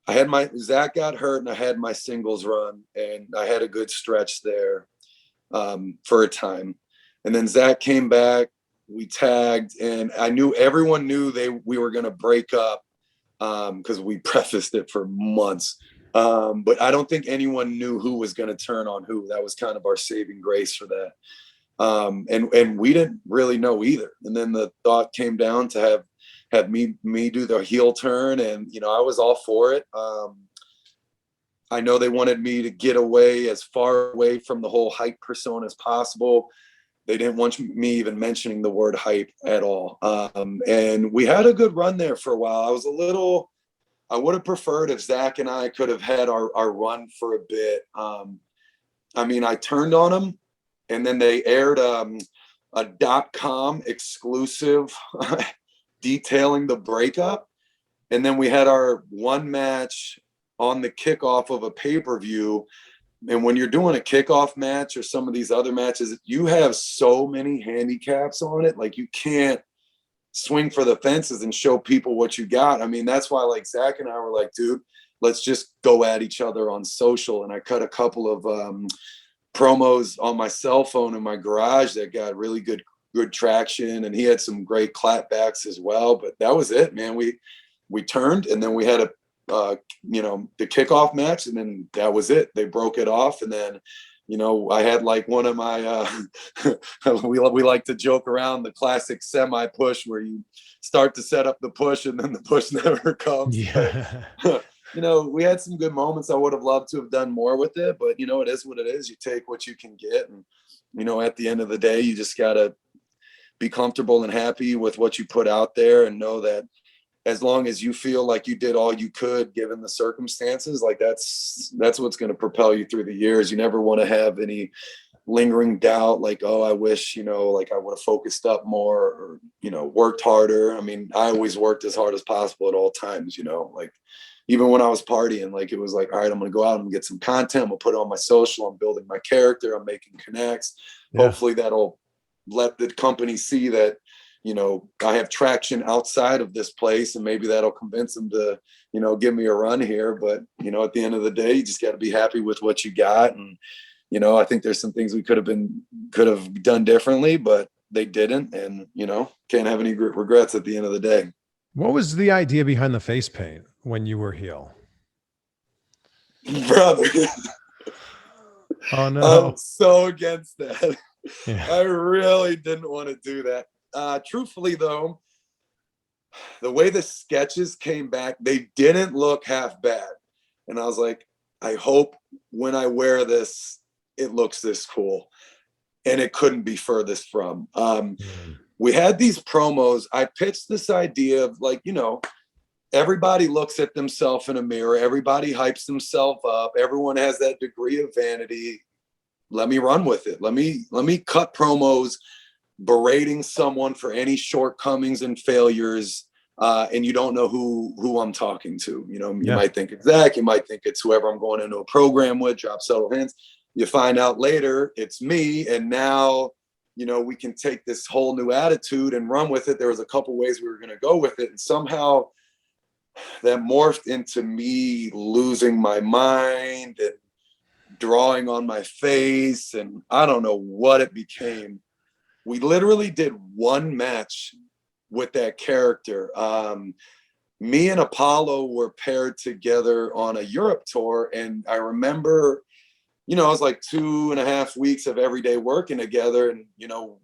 I had Zach got hurt and I had my singles run and I had a good stretch there for a time. And then Zach came back, we tagged, and I knew everyone knew we were going to break up because we prefaced it for months. But I don't think anyone knew who was going to turn on who. That was kind of our saving grace for that. And we didn't really know either. And then the thought came down to have me do the heel turn, and I was all for it. I know they wanted me to get away as far away from the whole hype persona as possible. They didn't want me even mentioning the word hype at all. And we had a good run there for a while. I would have preferred if Zach and I could have had our run for a bit. I turned on them, and then they aired a .com exclusive detailing the breakup. And then we had our one match on the kickoff of a pay-per-view. And when you're doing a kickoff match or some of these other matches, you have so many handicaps on it. Like, you can't swing for the fences and show people what you got. That's why, like, Zach and I were like, dude, let's just go at each other on social. And I cut a couple of promos on my cell phone in my garage that got really good traction, and he had some great clapbacks as well. But that was it, man. We turned, and then we had the kickoff match, and then that was it. They broke it off, and then I had like one of my we like to joke around, the classic semi push where you start to set up the push and then the push never comes. Yeah. We had some good moments. I would have loved to have done more with it, but it is what it is. You take what you can get, and at the end of the day, you just gotta be comfortable and happy with what you put out there, and know that as long as you feel like you did all you could given the circumstances, like that's what's going to propel you through the years. You never want to have any lingering doubt, like, oh, I wish like I would have focused up more, or worked harder. I always worked as hard as possible at all times. Like, even when I was partying, like, it was like, all right, I'm going to go out, I'm going to get some content, I'm going to put it on my social, I'm building my character, I'm making connects. Yeah. Hopefully that'll let the company see that I have traction outside of this place, and maybe that'll convince them to give me a run here. But at the end of the day, you just got to be happy with what you got. And I think there's some things we could have done differently, but they didn't. And can't have any regrets at the end of the day. What was the idea behind the face paint when you were heel? Brother. Oh no. I'm so against that. Yeah. I really didn't want to do that. Truthfully, though, the way the sketches came back, they didn't look half bad. And I was like, I hope when I wear this, it looks this cool. And it couldn't be furthest from. We had these promos. I pitched this idea of, like, everybody looks at themselves in a mirror. Everybody hypes themselves up. Everyone has that degree of vanity. Let me run with it. Let me cut promos berating someone for any shortcomings and failures, and you don't know who I'm talking to. You might think it's Zach, you might think it's whoever I'm going into a program with, drop subtle hints. You find out later it's me, and now we can take this whole new attitude and run with it. There was a couple ways we were going to go with it, and somehow that morphed into me losing my mind and drawing on my face, and I don't know what it became. We literally did one match with that character. Me and Apollo were paired together on a Europe tour. And I remember, it was like 2.5 weeks of everyday working together. And,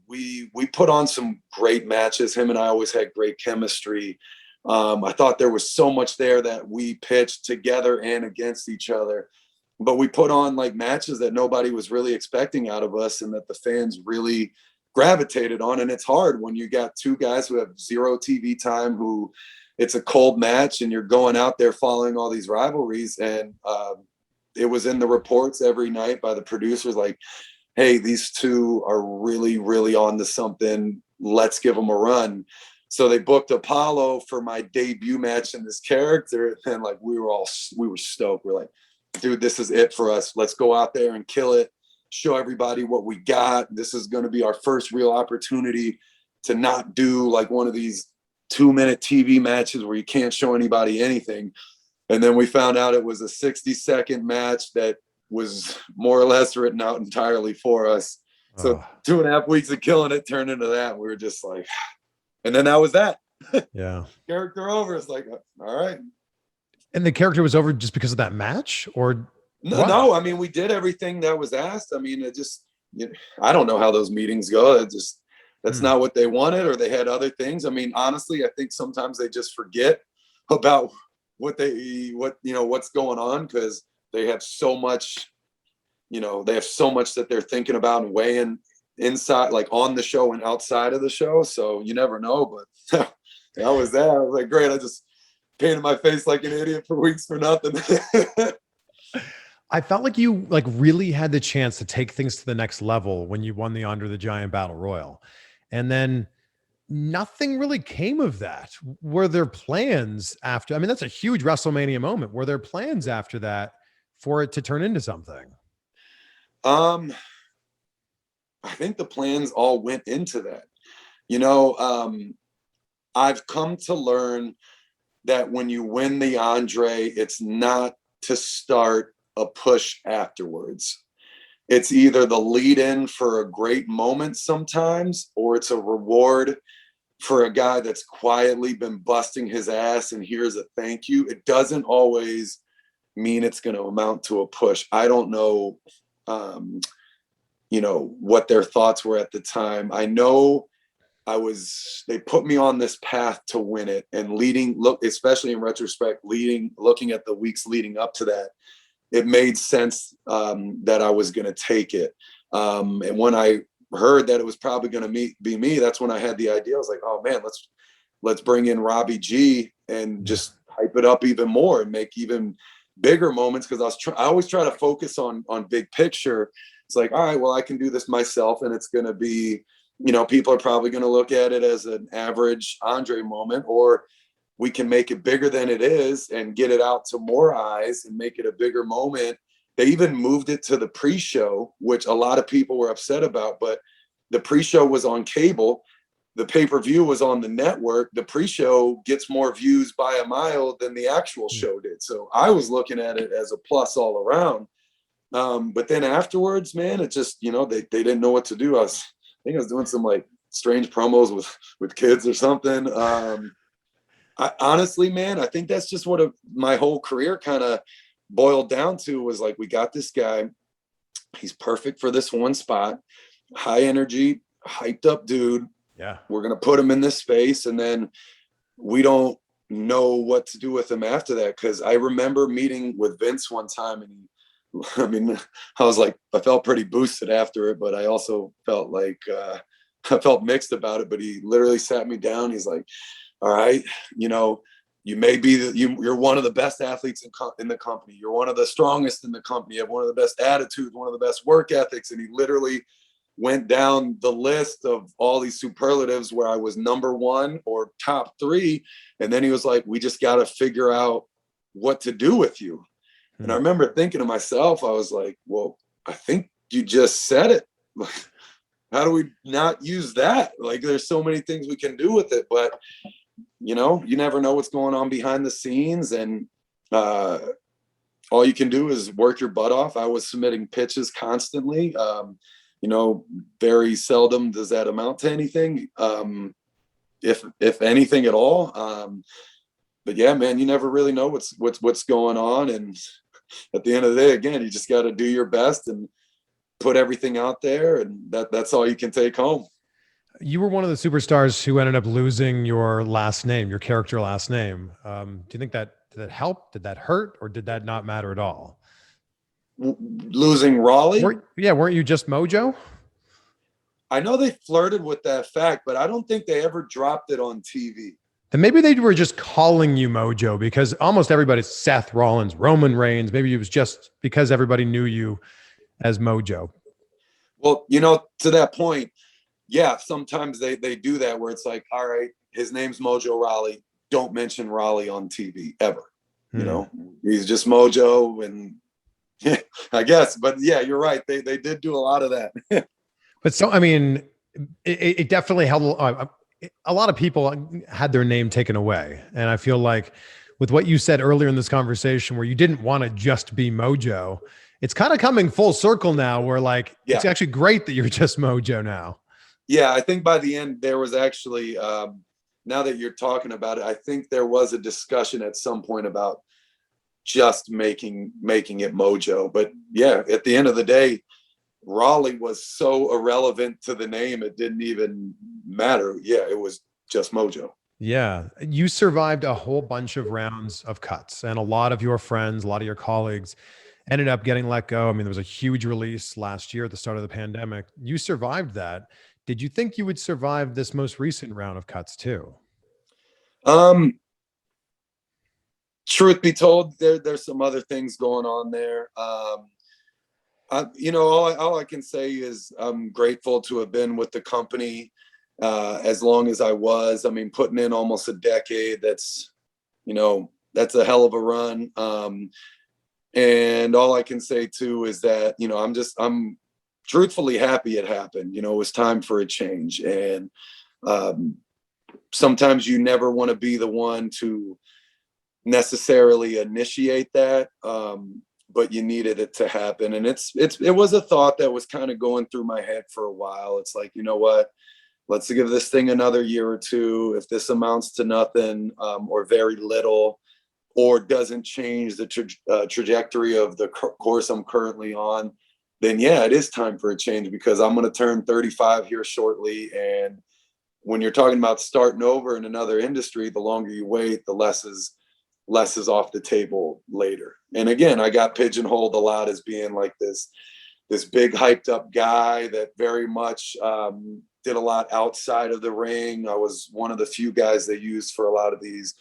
we put on some great matches. Him and I always had great chemistry. I thought there was so much there that we pitched together and against each other. But we put on like matches that nobody was really expecting out of us, and that the fans really gravitated on. And it's hard when you got two guys who have zero TV time, who it's a cold match, and you're going out there following all these rivalries. And it was in the reports every night by the producers, like, hey, these two are really, really on to something. Let's give them a run. So they booked Apollo for my debut match in this character. And like, we were stoked. We're like, dude, this is it for us. Let's go out there and kill it. Show everybody what we got. This is going to be our first real opportunity to not do like one of these 2-minute TV matches where you can't show anybody anything. And then we found out it was a 60-second match that was more or less written out entirely for us. So 2.5 weeks of killing it turned into that. We were just like, and then that was that. Yeah. Character over. It's like, all right. And the character was over just because of that match, or no, I mean, we did everything that was asked. I mean, it just, I don't know how those meetings go. That's not what they wanted, or they had other things. I mean, honestly, I think sometimes they just forget about what's going on, because they have so much, that they're thinking about and weighing inside, like on the show and outside of the show. So you never know, but that was that. I was like, great. I just painted my face like an idiot for weeks for nothing. I felt like you really had the chance to take things to the next level when you won the Andre the Giant Battle Royal. And then nothing really came of that. Were there plans after? I mean, that's a huge WrestleMania moment. Were there plans after that for it to turn into something? I think the plans all went into that. I've come to learn that when you win the Andre, it's not to start a push afterwards. It's either the lead in for a great moment sometimes, or it's a reward for a guy that's quietly been busting his ass, and here's a thank you. It doesn't always mean it's going to amount to a push. I don't know, what their thoughts were at the time. I know they put me on this path to win it, and especially in retrospect, looking at the weeks leading up to that, it made sense that I was going to take it. And when I heard that it was probably going to be me, that's when I had the idea. I was like, oh man, let's bring in Robbie G and just hype it up even more and make even bigger moments. Cause I always try to focus on big picture. It's like, all right, well, I can do this myself, and it's going to be, people are probably going to look at it as an average Andre moment, or we can make it bigger than it is and get it out to more eyes and make it a bigger moment. They even moved it to the pre-show, which a lot of people were upset about, but the pre-show was on cable. The pay-per-view was on the network. The pre-show gets more views by a mile than the actual show did. So I was looking at it as a plus all around. But then afterwards, man, it just, they didn't know what to do. I think I was doing some like strange promos with kids or something. Honestly, man, I think that's just what my whole career kind of boiled down to, was like, we got this guy. He's perfect for this one spot. High energy, hyped up dude. Yeah. We're going to put him in this space, and then we don't know what to do with him after that. Cause I remember meeting with Vince one time, and I was like, I felt pretty boosted after it, but I also felt like, I felt mixed about it, but he literally sat me down. He's like, all right, you may be you're one of the best athletes in the company. You're one of the strongest in the company. You have one of the best attitudes, one of the best work ethics. And he literally went down the list of all these superlatives where I was number one or top 3. And then he was like, we just got to figure out what to do with you. And I remember thinking to myself, I was like, well, I think you just said it. How do we not use that? Like, there's so many things we can do with it, but you never know what's going on behind the scenes, and all you can do is work your butt off. I was submitting pitches constantly. Very seldom does that amount to anything, if anything at all. But yeah, man, you never really know what's going on, and at the end of the day, again, you just got to do your best and put everything out there, and that's all you can take home. You were one of the superstars who ended up losing your last name, your character last name. Do you think did that help? Did that hurt? Or did that not matter at all? Losing Rawley? Weren't you just Mojo? I know they flirted with that fact, but I don't think they ever dropped it on TV. Then maybe they were just calling you Mojo, because almost everybody's Seth Rollins, Roman Reigns. Maybe it was just because everybody knew you as Mojo. Well, to that point, yeah, sometimes they do that where it's like, all right, his name's Mojo Rawley. Don't mention Rawley on TV ever. You know, he's just Mojo, and I guess. But yeah, you're right. They did do a lot of that. But so, I mean, it definitely held a lot of people had their name taken away. And I feel like with what you said earlier in this conversation, where you didn't want to just be Mojo, it's kind of coming full circle now where like, it's actually great that you're just Mojo now. Yeah. I think by the end there was actually, now that you're talking about it, I think there was a discussion at some point about just making it Mojo. But yeah, at the end of the day, Raleigh was so irrelevant to the name, it didn't even matter. Yeah, it was just Mojo. Yeah. You survived a whole bunch of rounds of cuts, and a lot of your friends, a lot of your colleagues ended up getting let go. I mean, there was a huge release last year at the start of the pandemic. You survived that. Did you think you would survive this most recent round of cuts too? Truth be told, there's some other things going on there. All I can say is I'm grateful to have been with the company as long as I was. I mean, putting in almost a decade, that's a hell of a run. And all I can say too is that, I'm truthfully happy it happened. It was time for a change. And sometimes you never want to be the one to necessarily initiate that. But you needed it to happen. And it was a thought that was kind of going through my head for a while. It's like, you know what, let's give this thing another year or two. If this amounts to nothing, or very little, or doesn't change the trajectory of the course I'm currently on, then yeah, it is time for a change, because I'm going to turn 35 here shortly. And when you're talking about starting over in another industry, the longer you wait, the less is off the table later. And again, I got pigeonholed a lot as being like this big hyped up guy that very much did a lot outside of the ring. I was one of the few guys they used for a lot of these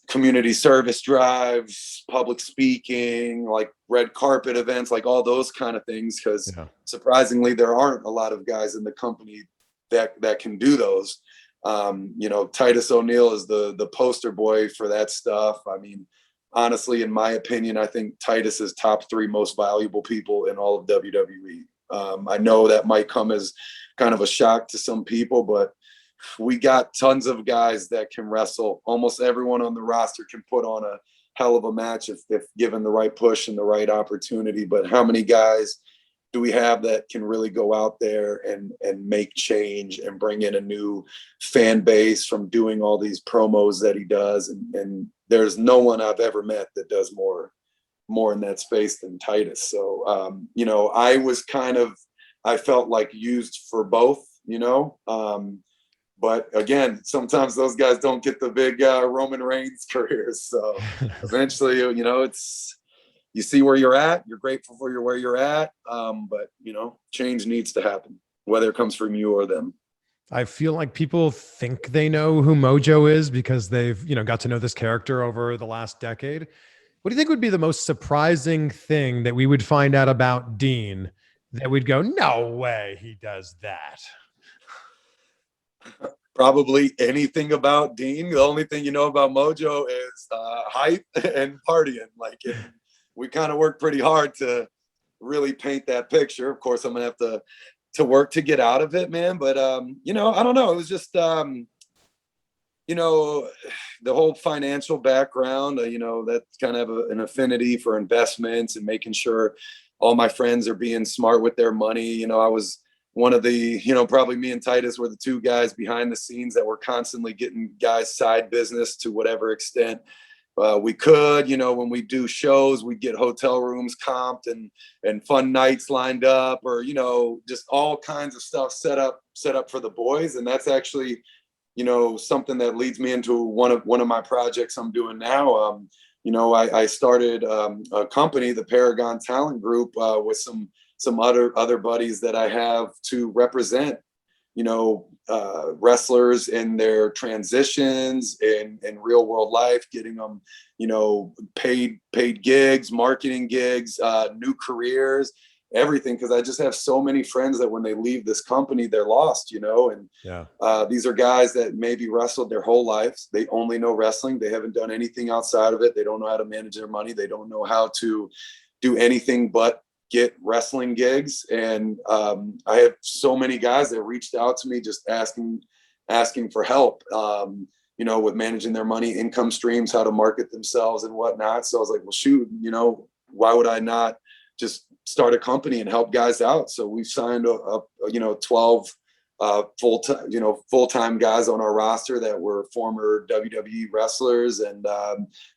community service drives, public speaking, like red carpet events, like all those kind of things. Because surprisingly, there aren't a lot of guys in the company that can do those. Titus O'Neil is the poster boy for that stuff. I mean, honestly, in my opinion, I think Titus is top 3 most valuable people in all of WWE. I know that might come as kind of a shock to some people, but we got tons of guys that can wrestle. Almost everyone on the roster can put on a hell of a match if given the right push and the right opportunity. But how many guys do we have that can really go out there and make change and bring in a new fan base from doing all these promos that he does? And there's no one I've ever met that does more in that space than Titus. So, I felt like used for both, but again, sometimes those guys don't get the big Roman Reigns careers. So eventually, you see where you're at, you're grateful for where you're at. But change needs to happen, whether it comes from you or them. I feel like people think they know who Mojo is because they've, got to know this character over the last decade. What do you think would be the most surprising thing that we would find out about Dean that we'd go, no way he does that? Probably anything about Dean. The only thing you know about Mojo is hype and partying. We kind of work pretty hard to really paint that picture. Of course, I'm gonna have to work to get out of it, man. But I don't know. It was just the whole financial background. That's kind of an affinity for investments and making sure all my friends are being smart with their money. I was one of the, probably me and Titus were the 2 guys behind the scenes that were constantly getting guys side business to whatever extent we could. When we do shows, we get hotel rooms comped and fun nights lined up, or just all kinds of stuff set up for the boys. And that's actually something that leads me into one of my projects I'm doing now. I started a company, the Paragon Talent Group, with some other buddies that I have to represent, wrestlers in their transitions in real world life, getting them, paid gigs, marketing gigs, new careers. everything, because I just have so many friends that when they leave this company, they're lost, you know. And these are guys that maybe wrestled their whole lives. They only know wrestling. They haven't done anything outside of it. They don't know how to manage their money. They don't know how to do anything but get wrestling gigs. And I have so many guys that reached out to me just asking for help, you know, with managing their money, income streams, how to market themselves and whatnot. So I was like, well, shoot, you know, why would I not just start a company and help guys out? So we've signed up, you know, 12 full-time guys on our roster that were former WWE wrestlers, and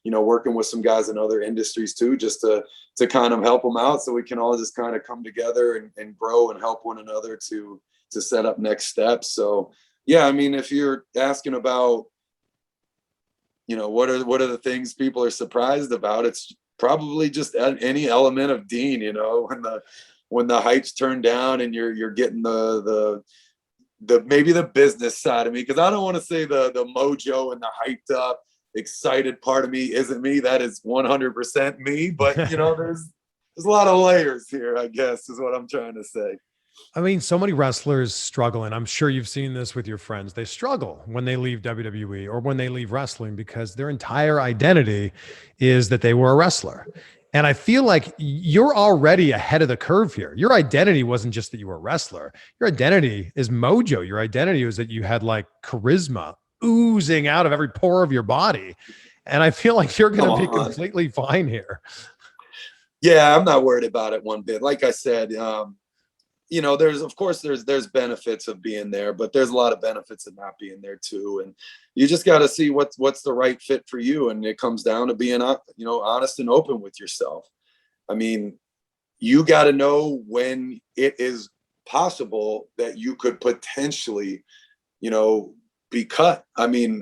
you know, working with some guys in other industries too, just to kind of help them out, so we can all just kind of come together and grow and help one another to set up next steps. So yeah, I mean, if you're asking about, you know, what are the things people are surprised about, it's probably just any element of Dean, you know, when the hype's turned down and you're getting the maybe the business side of me, because I don't want to say the mojo and the hyped up excited part of me isn't me. That is 100% me, but you know, there's a lot of layers here, I guess, is what I'm trying to say. I mean, so many wrestlers struggle, and I'm sure you've seen this with your friends. They struggle when they leave WWE or when they leave wrestling because their entire identity is that they were a wrestler. And I feel like you're already ahead of the curve here. Your identity wasn't just that you were a wrestler. Your identity is mojo. Your identity was that you had like charisma oozing out of every pore of your body. And I feel like you're going to be completely fine here. Yeah, I'm not worried about it one bit. Like I said, you know, there's benefits of being there, but there's a lot of benefits of not being there too. And you just got to see what's the right fit for you. And it comes down to being, you know, honest and open with yourself. I mean, you got to know when it is possible that you could potentially, you know, be cut. I mean,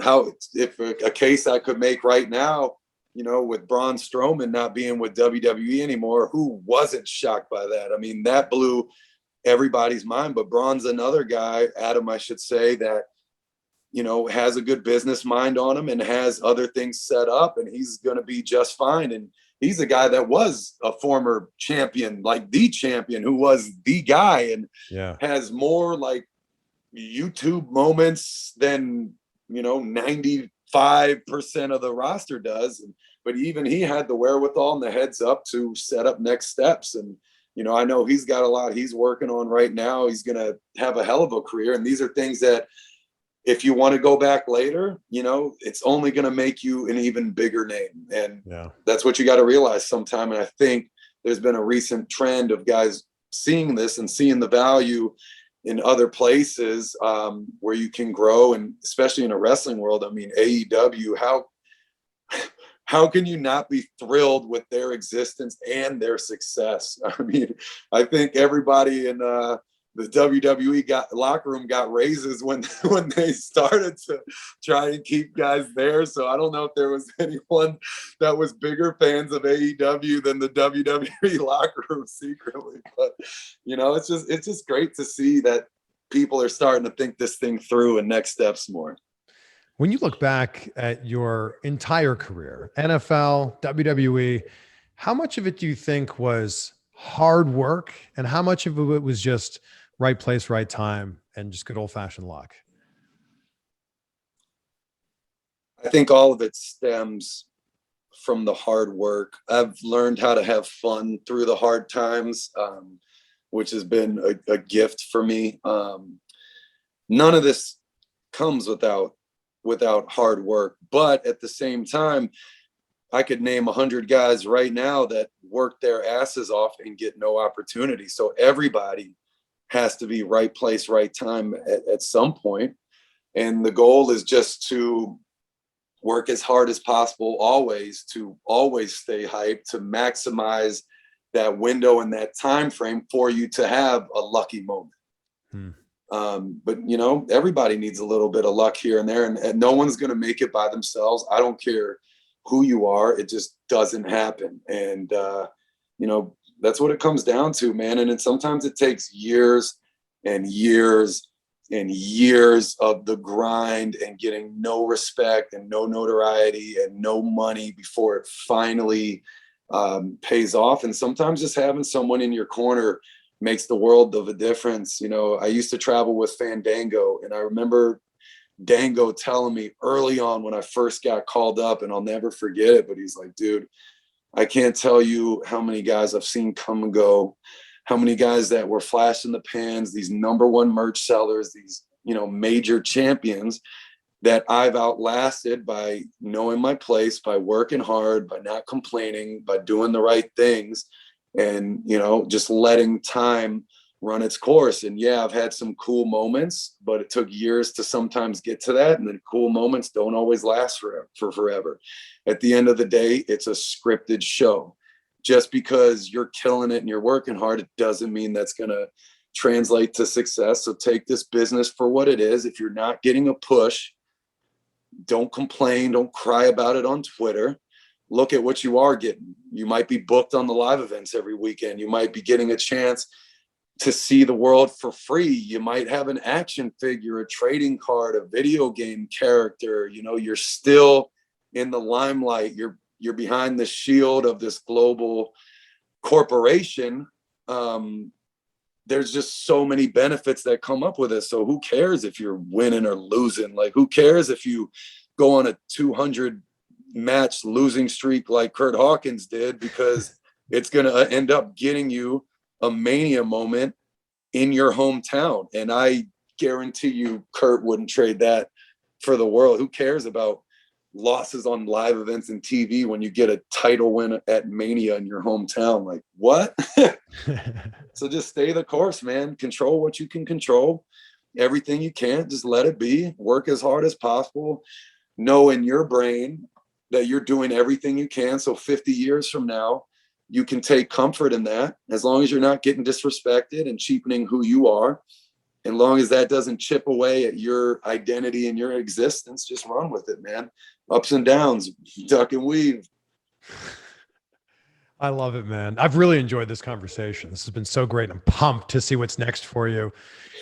if a case I could make right now, you know, with Braun Strowman not being with WWE anymore, who wasn't shocked by that? I mean, that blew everybody's mind. But Braun's another guy, Adam, I should say, that, you know, has a good business mind on him and has other things set up, and he's going to be just fine. And he's a guy that was a former champion, like the champion, who was the guy, and has more like YouTube moments than, you know, 95% of the roster does. But even he had the wherewithal and the heads up to set up next steps. And you know, I know he's got a lot he's working on right now. He's going to have a hell of a career. And these are things that if you want to go back later, you know, it's only going to make you an even bigger name. And that's what you got to realize sometime. And I think there's been a recent trend of guys seeing this and seeing the value in other places where you can grow. And especially in a wrestling world, I mean, AEW, how can you not be thrilled with their existence and their success? I mean, I think everybody in the WWE locker room got raises when they started to try and keep guys there. So I don't know if there was anyone that was bigger fans of AEW than the WWE locker room secretly. But you know, it's just great to see that people are starting to think this thing through and next steps more. When you look back at your entire career, NFL, WWE, how much of it do you think was hard work and how much of it was just right place, right time, and just good old-fashioned luck? I think all of it stems from the hard work. I've learned how to have fun through the hard times, which has been a gift for me. None of this comes without hard work, but at the same time, I could name 100 guys right now that work their asses off and get no opportunity. So everybody has to be right place, right time at some point. And the goal is just to work as hard as possible, always stay hyped, to maximize that window and that time frame for you to have a lucky moment. But you know, everybody needs a little bit of luck here and there, and no one's going to make it by themselves. I don't care who you are. It just doesn't happen. And, you know, that's what it comes down to, man. And sometimes it takes years and years and years of the grind and getting no respect and no notoriety and no money before it finally pays off. And sometimes just having someone in your corner makes the world of a difference. You know, I used to travel with Fandango, and I remember Dango telling me early on when I first got called up, and I'll never forget it, but he's like, dude, I can't tell you how many guys I've seen come and go, how many guys that were flash in the pans, these number one merch sellers, these, you know, major champions that I've outlasted by knowing my place, by working hard, by not complaining, by doing the right things, and, you know, just letting time run its course. And yeah, I've had some cool moments, but it took years to sometimes get to that. And then cool moments don't always last for forever. At the end of the day, it's a scripted show. Just because you're killing it and you're working hard, it doesn't mean that's going to translate to success. So take this business for what it is. If you're not getting a push, don't complain. Don't cry about it on Twitter. Look at what you are getting. You might be booked on the live events every weekend. You might be getting a chance to see the world for free. You might have an action figure, a trading card, a video game character. You know, you're still in the limelight. You're behind the shield of this global corporation. There's just so many benefits that come up with it. So who cares if you're winning or losing? Like, who cares if you go on a 200 match losing streak like Kurt Hawkins did, because it's going to end up getting you a Mania moment in your hometown. And I guarantee you Kurt wouldn't trade that for the world. Who cares about losses on live events and TV when you get a title win at Mania in your hometown? Like, what? So just stay the course, man. Control what you can control. Everything you can't, just let it be. Work as hard as possible. Know in your brain that you're doing everything you can. So 50 years from now, you can take comfort in that, as long as you're not getting disrespected and cheapening who you are. And long as that doesn't chip away at your identity and your existence, just run with it, man. Ups and downs, duck and weave. I love it, man. I've really enjoyed this conversation. This has been so great. I'm pumped to see what's next for you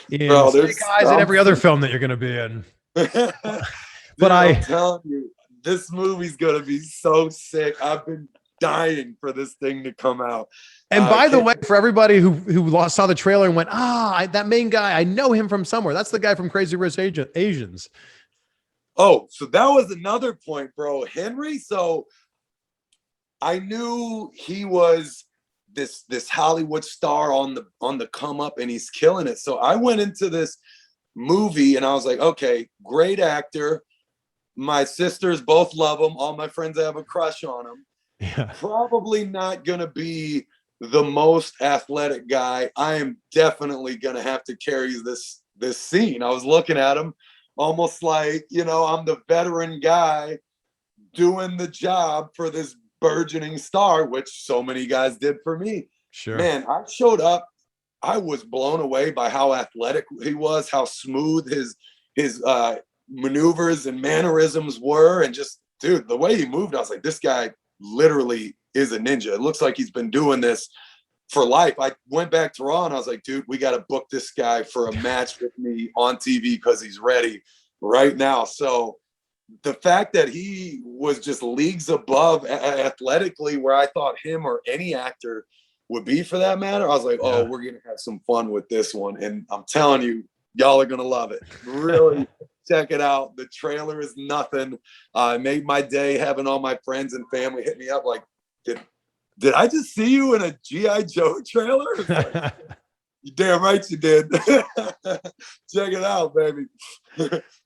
in Snake Eyes and every other film that you're going to be in. Dude, I'm telling you, this movie's going to be so sick. I've been dying for this thing to come out. And by the way, for everybody who saw the trailer and went, that main guy, I know him from somewhere. That's the guy from Crazy Rich Asians. Oh, so that was another point, bro. Henry. So I knew he was this Hollywood star on the come up, and he's killing it. So I went into this movie and I was like, okay, great actor. My sisters both love him. All my friends have a crush on him. Yeah. Probably not going to be the most athletic guy. I am definitely going to have to carry this scene. I was looking at him almost like, you know, I'm the veteran guy doing the job for this burgeoning star, which so many guys did for me. Sure. Man, I showed up. I was blown away by how athletic he was, how smooth his maneuvers and mannerisms were. And just, dude, the way he moved, I was like, this guy literally is a ninja. It looks like he's been doing this for life. I went back to Raw and I was like, dude, we got to book this guy for a match with me on TV because he's ready right now. So the fact that he was just leagues above athletically where I thought him or any actor would be for that matter, I was like, oh, we're going to have some fun with this one. And I'm telling you, y'all are going to love it. Really check it out. The trailer is nothing. Made my day having all my friends and family hit me up like, did I just see you in a G.I. Joe trailer? Like, you damn right you did. Check it out, baby.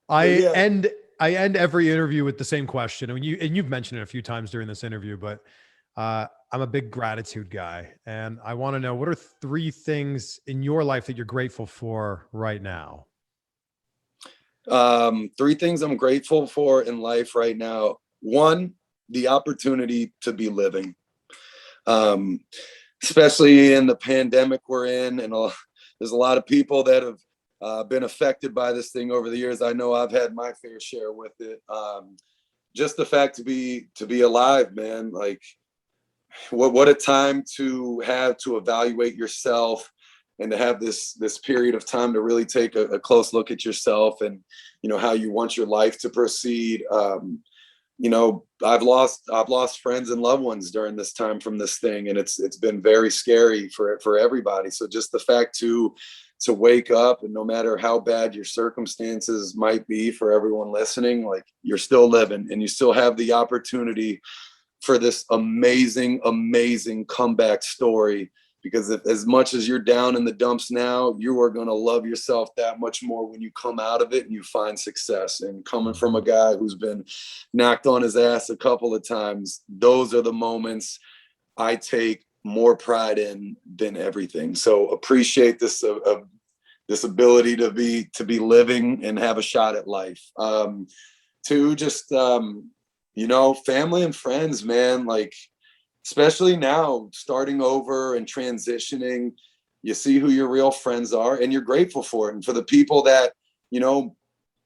I end every interview with the same question. I mean, you've mentioned it a few times during this interview, but I'm a big gratitude guy, and I want to know, what are 3 things in your life that you're grateful for right now? 3 things I'm grateful for in life right now. 1, the opportunity to be living. Especially in the pandemic we're in, and there's a lot of people that have been affected by this thing over the years. I know I've had my fair share with it. Just the fact to be alive, man. Like, what a time to have to evaluate yourself and to have this period of time to really take a close look at yourself and, you know, how you want your life to proceed. you know, I've lost friends and loved ones during this time from this thing, and it's been very scary for everybody. So just the fact to wake up, and no matter how bad your circumstances might be, for everyone listening, like, you're still living and you still have the opportunity for this amazing comeback story. Because if, as much as you're down in the dumps now, you are going to love yourself that much more when you come out of it and you find success. And coming from a guy who's been knocked on his ass a couple of times, those are the moments I take more pride in than everything. So appreciate this this ability to be living and have a shot at life. To just you know, family and friends, man, like, especially now starting over and transitioning, you see who your real friends are and you're grateful for it. And for the people that, you know,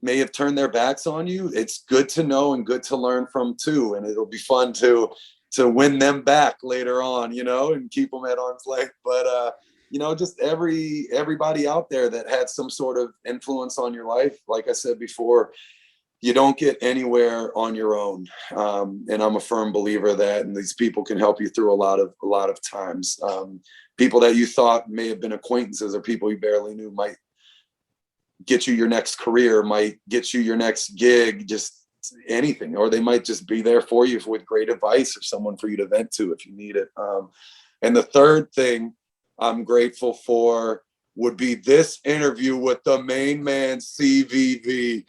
may have turned their backs on you, it's good to know and good to learn from too. And it'll be fun to win them back later on, you know, and keep them at arm's length. But you know, just everybody out there that had some sort of influence on your life, like I said before, you don't get anywhere on your own. And I'm a firm believer that, and these people can help you through a lot of times. People that you thought may have been acquaintances or people you barely knew might get you your next career, might get you your next gig, just anything, or they might just be there for you with great advice or someone for you to vent to if you need it. And the third thing I'm grateful for would be this interview with the main man, CVV.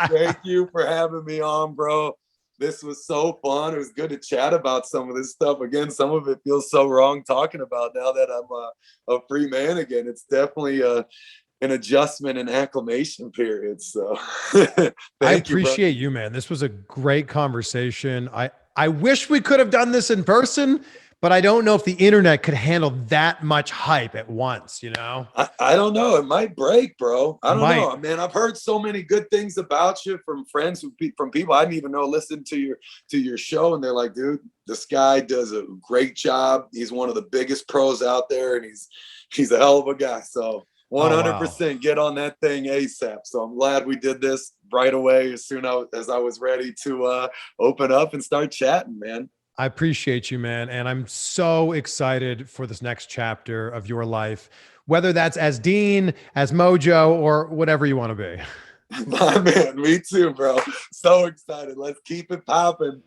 Thank you for having me on, bro. This was so fun. It was good to chat about some of this stuff. Again, some of it feels so wrong talking about now that I'm a free man again. It's definitely an adjustment and acclimation period. So I thank you, bro. appreciate you, man. This was a great conversation. I wish we could have done this in person, but I don't know if the internet could handle that much hype at once, you know? I don't know. It might break, bro. I don't Might. know, man. I've heard so many good things about you from friends, from people I didn't even know listen to your show, and they're like, dude, this guy does a great job. He's one of the biggest pros out there, and he's a hell of a guy. So 100% get on that thing ASAP. So I'm glad we did this right away as soon as I was ready to open up and start chatting, man. I appreciate you, man. And I'm so excited for this next chapter of your life, whether that's as Dean, as Mojo, or whatever you want to be. My man, me too, bro. So excited. Let's keep it popping.